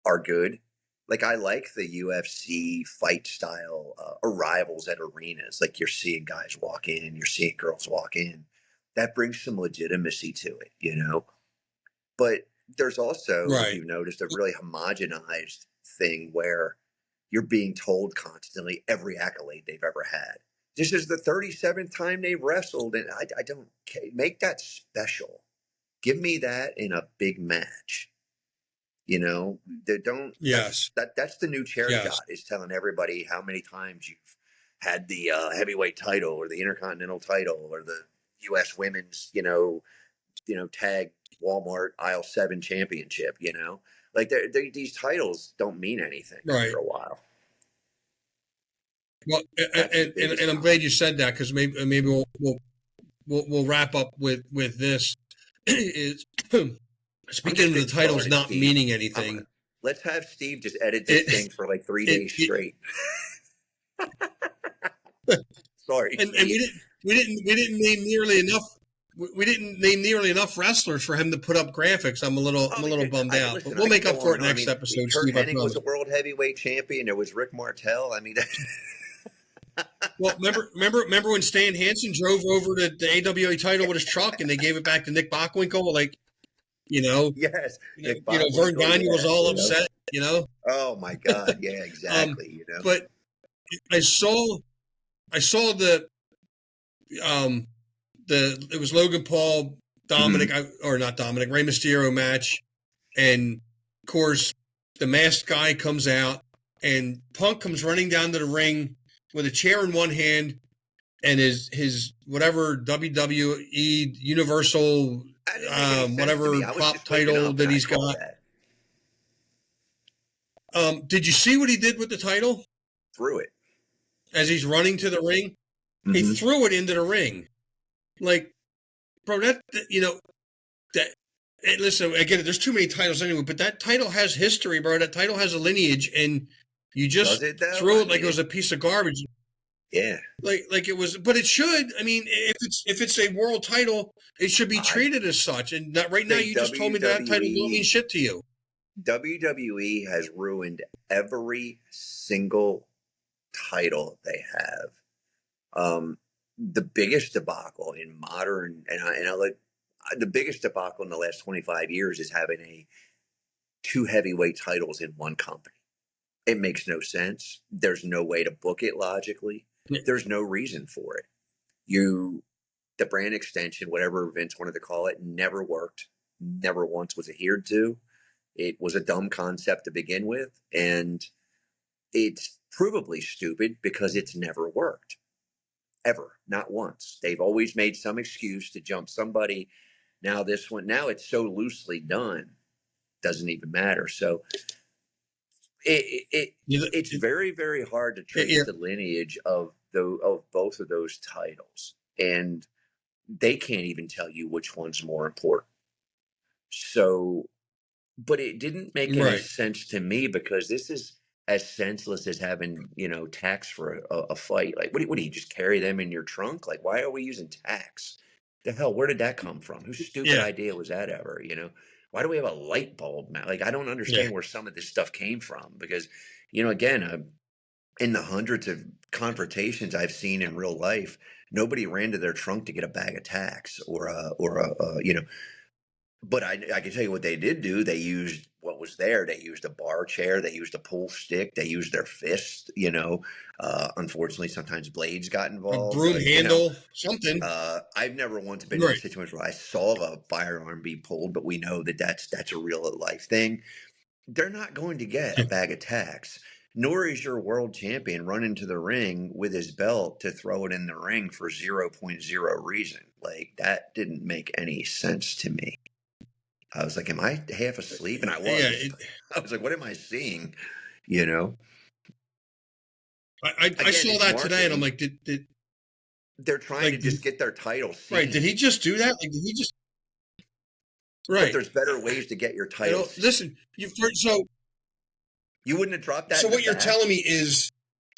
are good. Like I like the UFC fight style arrivals at arenas. Like you're seeing guys walk in, you're seeing girls walk in. That brings some legitimacy to it. But there's also, if Right. you've noticed, a really homogenized thing where you're being told constantly every accolade they've ever had. This is the 37th time they've wrestled, and I don't make that special. Give me that in a big match. They don't. Yes. That's the new chair Yes. shot, is telling everybody how many times you've had the heavyweight title or the intercontinental title or the U.S. women's tag Walmart aisle 7 championship. Like these titles don't mean anything Right. after a while. Well, and I'm glad you said that, because maybe we'll wrap up with this. Is speaking of the titles not Steve. meaning anything. Let's have Steve just edit this thing for like 3 days straight. Sorry, and Steve. we didn't name nearly enough. We didn't name nearly enough wrestlers for him to put up graphics. I'm a little bummed out. Listen, but we'll make up for it next episode. episode. Kurt Steve, I Hennig was promise. a world heavyweight champion. There was Rick Martel. I mean, Well, remember when Stan Hansen drove over the AWA title with his truck and they gave it back to Nick Bockwinkel? Like, yes, Vern Gagne was all upset. Oh my God! Yeah, exactly. But I saw the it was Logan Paul, Dominic, or not Dominic, Rey Mysterio match, and of course the masked guy comes out and Punk comes running down to the ring with a chair in one hand and his whatever WWE Universal That didn't make any sense to me. whatever I was prop just waking title up and that I he's saw got. that. Did you see what he did with the title Threw it. as he's running to the ring? He Mm-hmm. threw it into the ring. Like, bro, that listen, again, there's too many titles anyway, but that title has history, bro. That title has a lineage, and you Does just it though? threw I it like mean, it was a piece of garbage. yeah. Like it was, but it should. I mean, if it's a world title, it should be I treated as such. And not, right now, think you just told me that title don't mean shit to you. WWE has ruined every single title they have. The biggest debacle in modern, and I like the biggest debacle in the last 25 years is having two heavyweight titles in one company. It makes no sense. There's no way to book it logically. There's no reason for it. The brand extension, whatever Vince wanted to call it, never worked. Never once was adhered to. It was a dumb concept to begin with, and it's provably stupid because it's never worked. Ever. Not once. They've always made some excuse to jump somebody. Now now it's so loosely done, doesn't even matter. So it's very, very hard to trace the lineage of both of those titles. And they can't even tell you which one's more important. So, but it didn't make any sense to me because this is as senseless as having, tax for a fight. Like, what do you just carry them in your trunk? Like, why are we using tax? The hell, where did that come from? Whose stupid idea was that ever? Why do we have a light bulb now? Like, I don't understand where some of this stuff came from because, again, in the hundreds of confrontations I've seen in real life, nobody ran to their trunk to get a bag of tax or but I can tell you what they did do. They used what was there. They used a bar chair. They used a pool stick. They used their fist. Unfortunately, sometimes blades got A involved. broom handle, something. I've never once been in a situation where I saw a firearm be pulled, but we know that that's a real life thing. They're not going to get a bag of tacks, nor is your world champion run into the ring with his belt to throw it in the ring for 0.0 reason. Like, that didn't make any sense to me. I was like, am I half asleep? And I was. Yeah, I was like, what am I seeing? I Again, saw that today, and I'm like, did they're trying to just get their title seen? Right? Did he just do that? Like, did he just? Right. But there's better ways to get your title. Listen, you wouldn't have dropped that. So what you're telling me is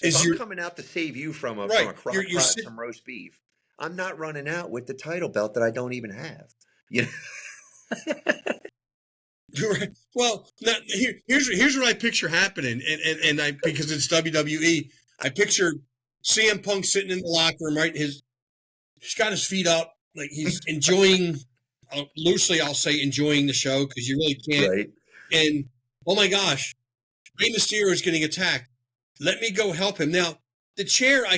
I'm coming out to save you from a crock pot, some roast beef. I'm not running out with the title belt that I don't even have. Well, here's what I picture happening, and I because it's WWE, I picture CM Punk sitting in the locker room, right? He's got his feet up, like he's enjoying. Loosely, I'll say enjoying the show because you really can't. Right. And oh my gosh, Rey Mysterio is getting attacked. Let me go help him. Now the chair, I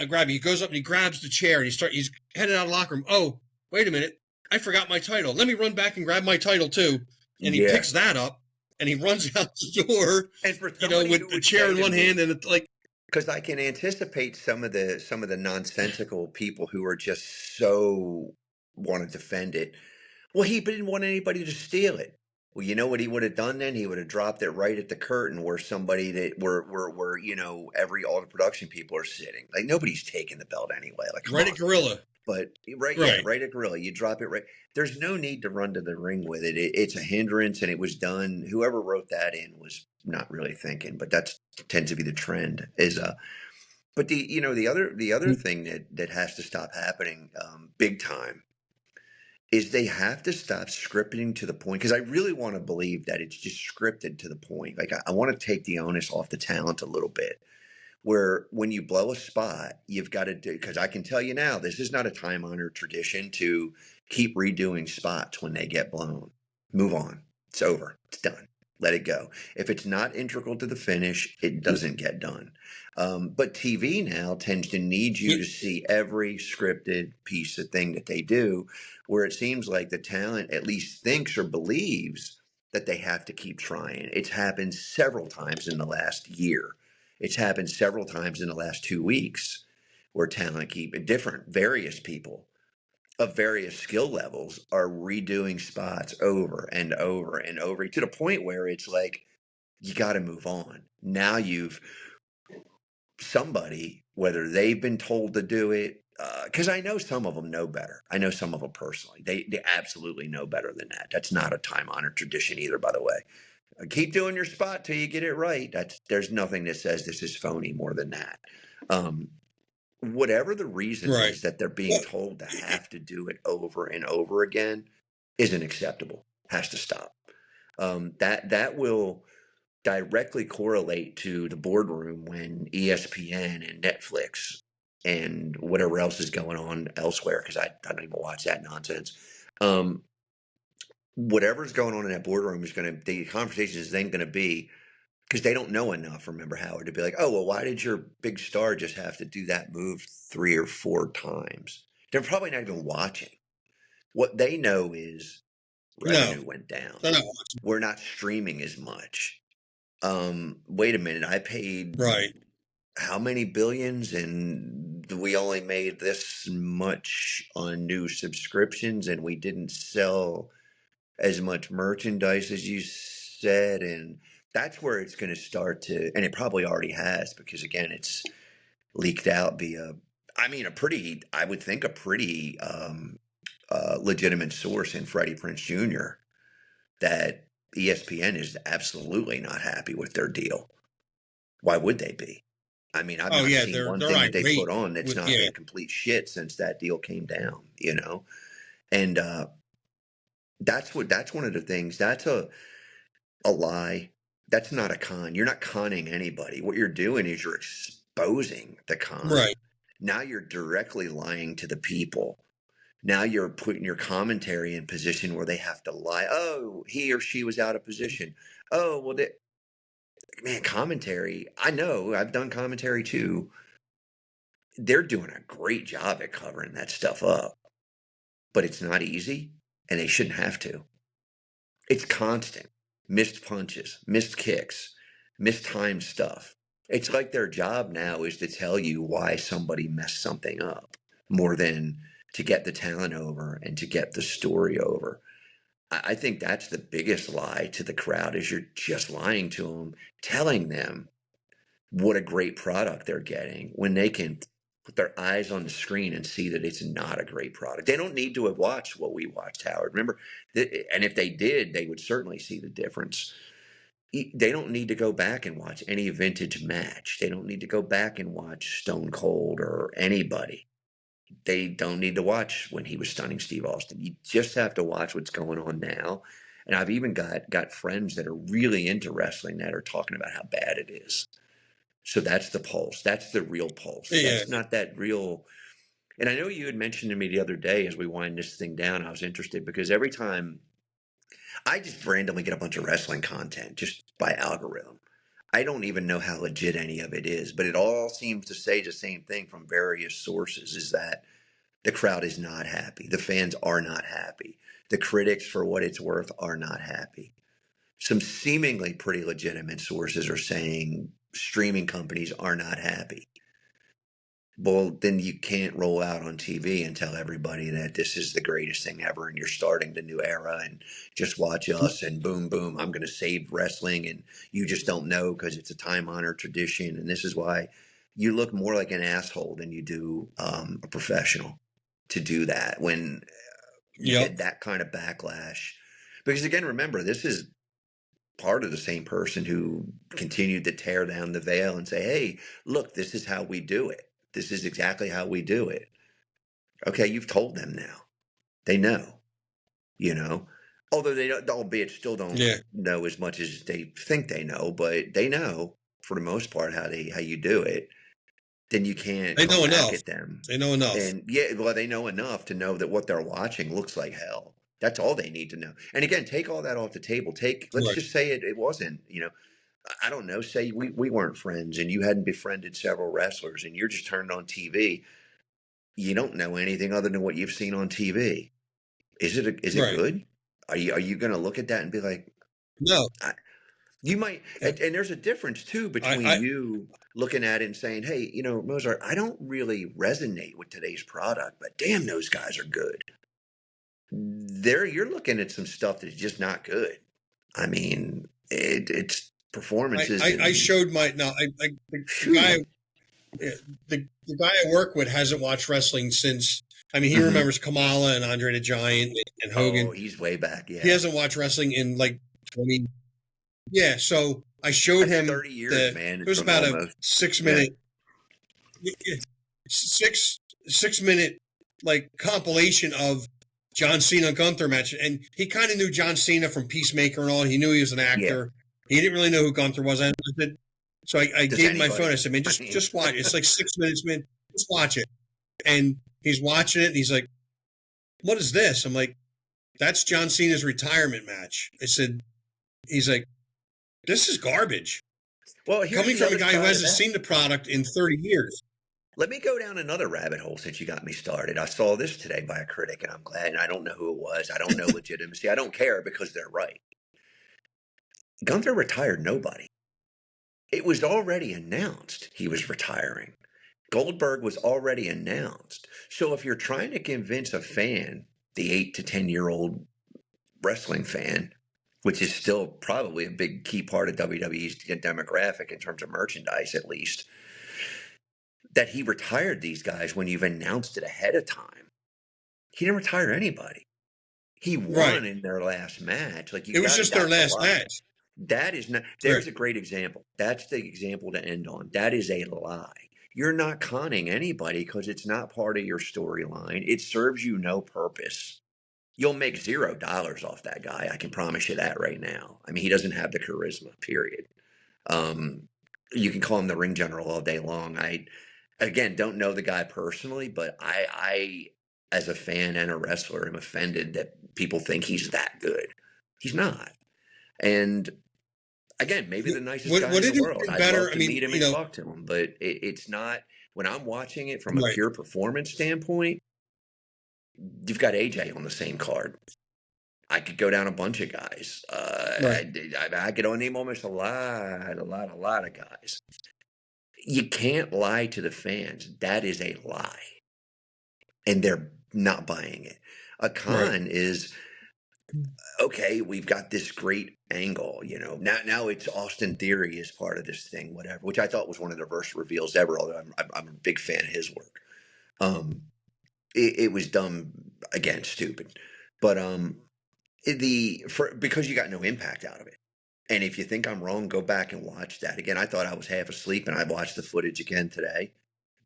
grab. He goes up and he grabs the chair and he's headed out of the locker room. Oh, wait a minute. I forgot my title. Let me run back and grab my title too. And he picks that up and he runs out the door. And for with the chair in one hand and it's like. Because I can anticipate some of the nonsensical people who are just so want to defend it. Well, he didn't want anybody to steal it. Well, you know what he would have done then? He would have dropped it right at the curtain where somebody where all the production people are sitting. Like, nobody's taking the belt anyway. Like, right at Gorilla. But right at Gorilla. You drop it right. There's no need to run to the ring with it. It's a hindrance, and it was done. Whoever wrote that in was not really thinking, but that tends to be the trend. But the other thing that has to stop happening, big time, is they have to stop scripting to the point, because I really want to believe that it's just scripted to the point. Like, I want to take the onus off the talent a little bit, where when you blow a spot, you've got to do, because I can tell you now, this is not a time-honored tradition to keep redoing spots when they get blown. Move on. It's over. It's done. Let it go. If it's not integral to the finish, it doesn't get done. But TV now tends to need you to see every scripted piece of thing that they do, where it seems like the talent at least thinks or believes that they have to keep trying. It's happened several times in the last year. It's happened several times in the last 2 weeks where various people of various skill levels are redoing spots over and over and over to the point where it's like, you got to move on. Now somebody, whether they've been told to do it, because I know some of them know better. I know some of them personally. They absolutely know better than that. That's not a time honored tradition either, by the way. Keep doing your spot till you get it right. There's nothing that says this is phony more than that. Um, Whatever the reason Right. is that they're being told to have to do it over and over again isn't acceptable. Has to stop. That will directly correlate to the boardroom when ESPN and Netflix and whatever else is going on elsewhere, because I don't even watch that nonsense. Whatever's going on in that boardroom the conversations ain't going to be, because they don't know enough, remember, Howard, to be like, oh, well, why did your big star just have to do that move 3 or 4 times? They're probably not even watching. What they know is No, revenue went down. they're not watching. We're not streaming as much. Wait a minute, I paid Right. how many billions and we only made this much on new subscriptions and we didn't sell as much merchandise as you said. And that's where it's going to start to, and it probably already has, because again, it's leaked out via, I would think a pretty legitimate source in Freddie Prinze Jr., that ESPN is absolutely not happy with their deal. Why would they be? I mean, I've Oh not yeah, seen one they're thing that they put irate on that's with not been complete shit since that deal came down, And that's one of the things. That's a lie. That's not a con. You're not conning anybody. What you're doing is you're exposing the con. right. Now you're directly lying to the people. Now you're putting your commentary in position where they have to lie. Oh, he or she was out of position. Oh, well, man, commentary. I know, I've done commentary too. They're doing a great job at covering that stuff up, but it's not easy, and they shouldn't have to. It's constant. Missed punches, missed kicks, mistimed stuff. It's like their job now is to tell you why somebody messed something up more than to get the talent over and to get the story over. I think that's the biggest lie to the crowd, is you're just lying to them, telling them what a great product they're getting when they can put their eyes on the screen and see that it's not a great product. They don't need to have watched what we watched, Howard. Remember, and if they did, they would certainly see the difference. They don't need to go back and watch any vintage match. They don't need to go back and watch Stone Cold or anybody. They don't need to watch when he was stunning Steve Austin. You just have to watch what's going on now. And I've even got friends that are really into wrestling that are talking about how bad it is. So that's the pulse. That's the real pulse. Yeah. That's not that real. And I know you had mentioned to me the other day as we wind this thing down, I was interested because every time I just randomly get a bunch of wrestling content just by algorithm. I don't even know how legit any of it is, but it all seems to say the same thing from various sources, is that the crowd is not happy. The fans are not happy. The critics, for what it's worth, are not happy. Some seemingly pretty legitimate sources are saying streaming companies are not happy. Well, then you can't roll out on TV and tell everybody that this is the greatest thing ever and you're starting the new era and just watch us and boom, boom, I'm going to save wrestling, and you just don't know because it's a time-honored tradition. And this is why you look more like an asshole than you do a professional to do that when you get that kind of backlash. Because again, remember, this is part of the same person who continued to tear down the veil and say, hey, look, this is how we do it. This is exactly how we do it. Okay, you've told them now. They know, although they don't, albeit still don't know as much as they think they know, but they know for the most part how you do it. Then you can't come back at them. They know enough. And they know enough to know that what they're watching looks like hell. That's all they need to know. And again, take all that off the table. Let's just say it wasn't, I don't know, say we weren't friends and you hadn't befriended several wrestlers and you're just turned on TV. You don't know anything other than what you've seen on TV. Is it good? Are you going to look at that and be like, no? You might, Yeah. and there's a difference too between I you looking at it and saying, "Hey, Mozart, I don't really resonate with today's product, but damn, those guys are good." There, you're looking at some stuff that's just not good. I mean, it's performances I and showed my no the phew. guy the guy I work with hasn't watched wrestling since. I mean, he Hmm. remembers Kamala and Andre the Giant and Oh, Hogan. he's way back. He Yeah, hasn't watched wrestling in like 20. Yeah, so I showed that's him 30 years, the. man. It was From about a almost. six Yeah, minute, six 6 minute like compilation of John Cena Gunther match, and he kind of knew John Cena from Peacemaker and all. He knew he was an yeah. actor. He didn't really know who Gunther was. So I Does gave him my phone. I anybody? said, "Man, I just mean, just watch. It's like 6 minutes, man. Just watch it." And he's watching it, and he's like, "What is this?" I'm like, "That's John Cena's retirement match." I said, "He's like, this is garbage." well, here's Coming the from a other guy who side of hasn't that. seen the product in 30 years. Let me go down another rabbit hole since you got me started. I saw this today by a critic, and I'm glad. And I don't know who it was. I don't know legitimacy. I don't care because they're right. Gunther retired nobody. It was already announced he was retiring. Goldberg was already announced. So if you're trying to convince a fan, the 8 to 10 year old wrestling fan, which is still probably a big key part of WWE's demographic in terms of merchandise, at least, that he retired these guys when you've announced it ahead of time. He didn't retire anybody. He Right. won in their last match. Like It was just their that's a last lie. match. That is not, Right. there's a great example. That's the example to end on. That is a lie. You're not conning anybody because it's not part of your storyline. It serves you no purpose. You'll make $0 off that guy. I can promise you that right now. I mean, he doesn't have the charisma, period. Um, you can call him the ring general all day long. I, again, don't know the guy personally, but as a fan and a wrestler, am offended that people think he's that good. He's not. And again, maybe the nicest guy Would in the it have world. been I'd better? love I to mean, meet him and talk to him, but it's not. When I'm watching it from a right, pure performance standpoint, you've got AJ on the same card. I could go down a bunch of guys. right, I could name almost a lot of guys. You can't lie to the fans. That is a lie, and they're not buying it. A right. con is okay. We've got this great angle. Now it's Austin Theory is part of this thing, whatever. Which I thought was one of the worst reveals ever. Although I'm a big fan of his work. Um, it was dumb again, stupid, but because you got no impact out of it. And if you think I'm wrong, go back and watch that again. I thought I was half asleep, and I watched the footage again today.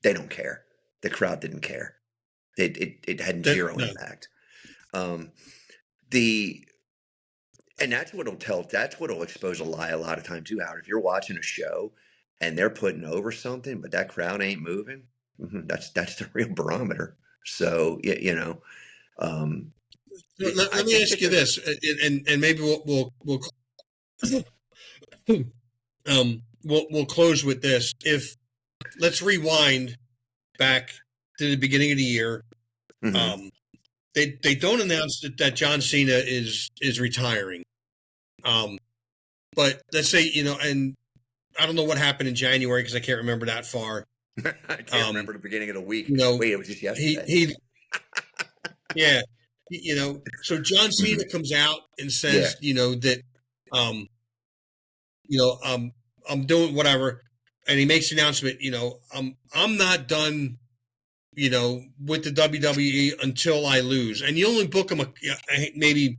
They don't care. The crowd didn't care. It had zero No, impact. Um, the and that's what'll tell. That's what'll expose a lie a lot of times too, Howard. If you're watching a show and they're putting over something, but that crowd ain't moving, that's the real barometer. So um, I let me think ask that you the this, and maybe we'll close with this. If let's rewind back to the beginning of the year. mhm. They don't announce that John Cena is retiring. But let's say and I don't know what happened in January because I can't remember that far. I can't Um, remember the beginning of the week. you know, Wait, it was just he yesterday. he yeah, so John Hmm. Cena comes out and Yeah, says, that um, I'm doing whatever, and he makes the announcement, I'm not done, with the WWE until I lose, and you only book him maybe.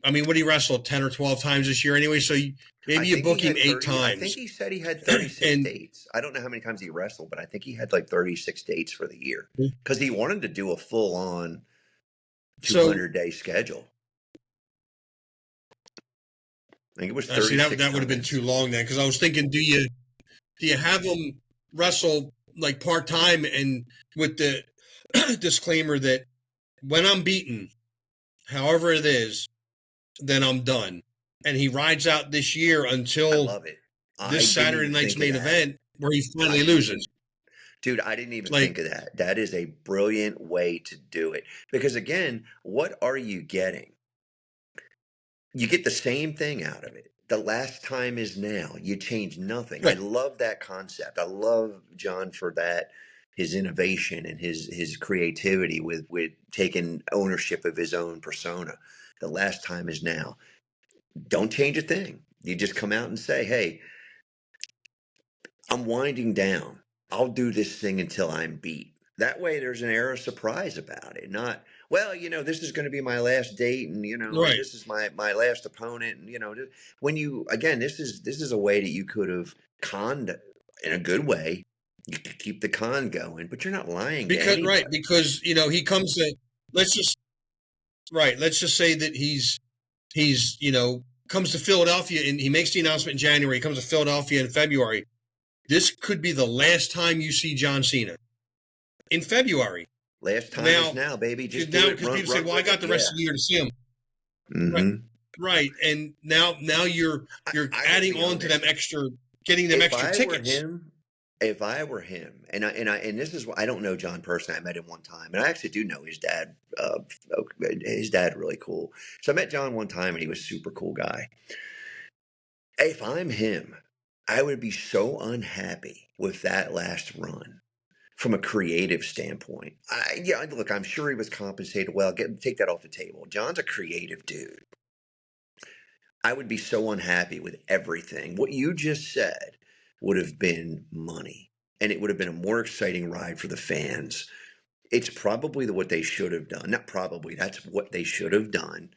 I mean, what did he wrestle 10 or 12 times this year anyway? So I maybe you think he book him had eight 30. I think times, he said he had 36 and dates. I don't know how many times he wrestled, but I think he had like 36 dates for the year because he wanted to do a full on so 200-day schedule. I think it was I see that 36 that would have been too times. long then because I was thinking, do you have him wrestle like part time and with the disclaimer that when I'm beaten, however it is, then I'm done, and he rides out this year I until love it. I this didn't Saturday even night's think of main that. event where he I finally didn't loses. even, dude, I didn't even Like think of that. That is a brilliant way to do it. Because again, what are you getting? You get the same thing out of it. The last time is now. You change nothing. I Right. love that concept. I love John for that, his innovation and his creativity with taking ownership of his own persona. The last time is now. Don't change a thing. You just come out and say, "Hey, I'm winding down. I'll do this thing until I'm beat." That way there's an air of surprise about it. Not, well, this is going to be my last date, and or Right. this is my last opponent, and when you, again, this is a way that you could have conned in a good way. You could keep the con going, but you're not lying to anybody. Because he comes to, let's just let's just say that he's comes to Philadelphia and he makes the announcement in January. He comes to Philadelphia in February. This could be the last time you see John Cena in February. Last time is Now, now, baby. Just do now it. because Run, people say, run "Well, I with got it." the rest Yeah. of the year to see him." Right, hmm right, and now you're I will adding be on to them honest. extra, getting them If extra I were tickets. him, if I were him, and this is what I don't know John personally. I met him one time, and I actually do know his dad. His dad really cool. So I met John one time, and he was a super cool guy. If I'm him, I would be so unhappy with that last run from a creative standpoint. Yeah, look, I'm sure he was compensated well. Take that off the table. John's a creative dude. I would be so unhappy with everything. What you just said would have been money, and it would have been a more exciting ride for the fans. It's probably what they should have done. Not probably, that's what they should have done.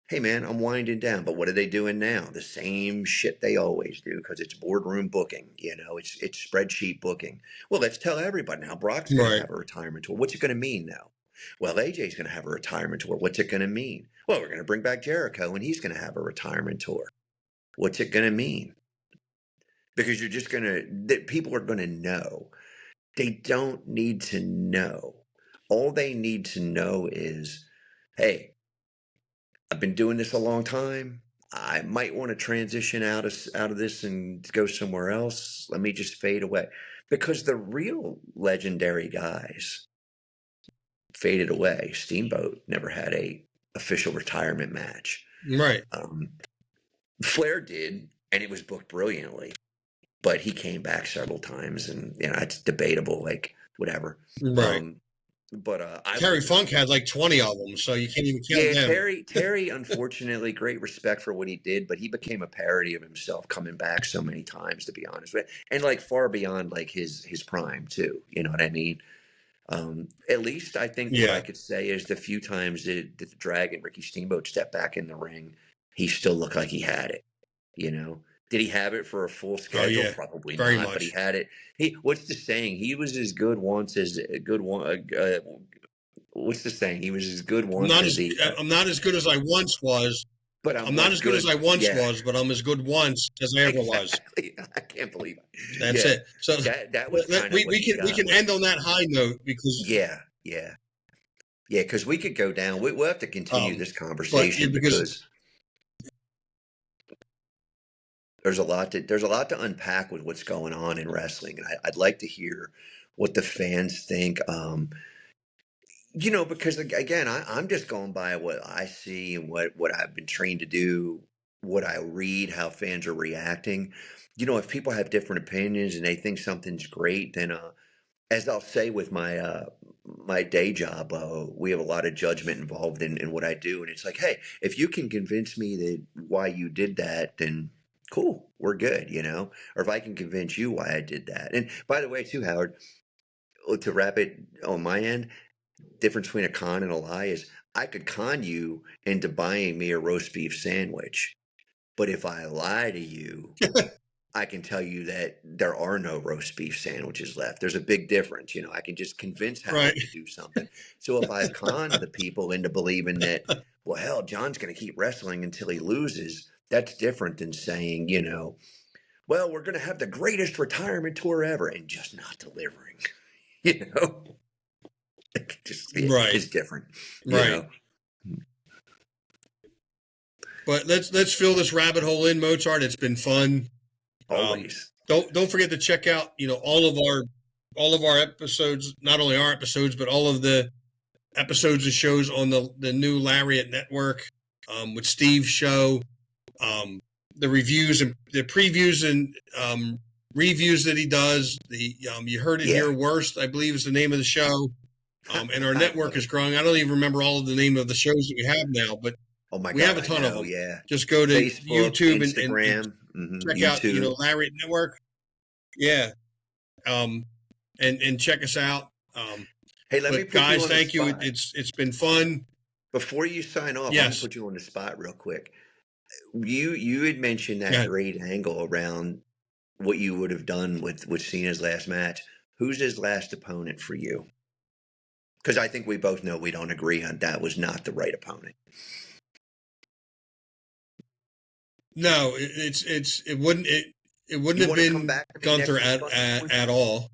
Hey, man, I'm winding down. But what are they doing now? The same shit they always do because it's boardroom booking. It's spreadsheet booking. Well, let's tell everybody now. Brock's going to Right, have a retirement tour. What's it going to mean now? Well, AJ's going to have a retirement tour. What's it going to mean? Well, we're going to bring back Jericho and he's going to have a retirement tour. What's it going to mean? Because you're just going to, people are going to know. They don't need to know. All they need to know is, hey, I've been doing this a long time. I might want to transition out of this and go somewhere else. Let me just fade away. Because the real legendary guys faded away. Steamboat never had a official retirement match. right, Flair did, and it was booked brilliantly. But he came back several times, and it's debatable, like whatever. right. But I Terry wouldn't have Funk had changed. like 20 of them, so you can't even count Yeah, them. Terry, unfortunately, great respect for what he did, but he became a parody of himself coming back so many times, to be honest with you. And like far beyond like his prime too. You know what I mean? At least I think what I Yeah. could say is the few times that the Dragon, Ricky Steamboat, stepped back in the ring, he still looked like he had it. You know, did he have it for a full Oh schedule? yeah. Probably Very not, but he much. had it. What's the saying? He was as good once as a good one. What's the saying? He was as good once as he. I'm not as good as I once was. But I'm I'm not once as good as I good. once Yeah, was, but I'm as good once as I ever was. exactly. I can't believe it. That's Yeah, it. So that was kind of what we he can got with. end on that high note because Yeah, yeah, yeah. Because we could go down. We'll have to continue this but conversation because because there's a lot to unpack with what's going on in wrestling, and I'd like to hear what the fans think. Because again, I'm just going by what I see and what I've been trained to do, what I read, how fans are reacting. If people have different opinions and they think something's great, then as I'll say with my day job, we have a lot of judgment involved in what I do, and it's like, hey, if you can convince me that why you did that, then cool, we're good, or if I can convince you why I did that. And by the way, too, Howard, to wrap it on my end, difference between a con and a lie is I could con you into buying me a roast beef sandwich, but if I lie to you, I can tell you that there are no roast beef sandwiches left. There's a big difference. I can just convince right, Howard to do something. So if I've conned the people into believing that, well, hell, John's going to keep wrestling until he loses, that's different than saying, well, we're going to have the greatest retirement tour ever and just not delivering. You know, right, it's different. You right. know, But let's fill this rabbit hole in, Mozart. It's been fun. always. Don't forget to check out all of our episodes, not only our episodes, but all of the episodes and shows on the new Lariat network with Steve's show. the reviews and the previews and reviews that he does. The You Heard It Yeah. Here Worst, I believe, is the name of the show. And our network is growing. I don't even remember all of the name of the shows that we have now, but Oh my we God, have a ton of them. Yeah. Just go to Facebook, YouTube Instagram, and check YouTube. out, Lariat Network. Yeah. And check us out. Hey, let me put guys, you on thank the you. spot. It's been fun. Before you sign off, I'm Yes. gonna put you on the spot real quick. You had mentioned that great angle around what you would have done with Cena's last match. Who's his last opponent for you? Because I think we both know we don't agree on that was not the right opponent. No, it wouldn't have been Gunther at all.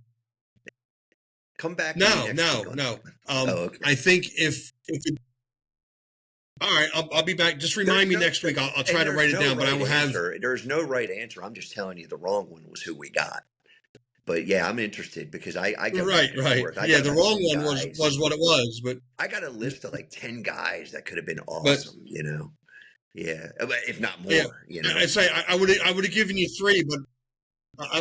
Come back to me next week. No. Okay. I think if it, all right, I'll be back. Just remind me next week. I'll try to write it down, but I will have. There's no right answer. I'm just telling you the wrong one was who we got. But yeah, I'm interested because I go right. Yeah, the wrong one was what it was, but I got a list of like 10 guys that could have been awesome. Yeah, if not more. Yeah. I'd say I would have given you 3, but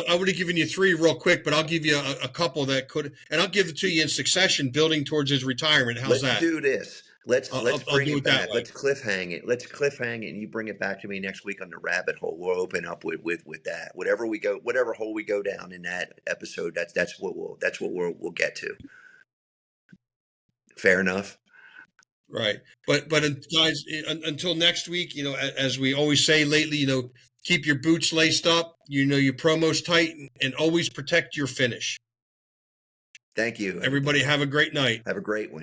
I would have given you 3 real quick. But I'll give you a couple that could, and I'll give it to you in succession, building towards his retirement. How's that? Let's do this. Let's bring it back. That way. Let's cliffhang it. And you bring it back to me next week on the rabbit hole. We'll open up with that. Whatever hole we go down in that episode, that's what we'll get to. Fair enough. Right. But guys, until next week, as we always say lately, keep your boots laced up, your promos tight, and always protect your finish. Thank you. Everybody have a great night. Have a great one.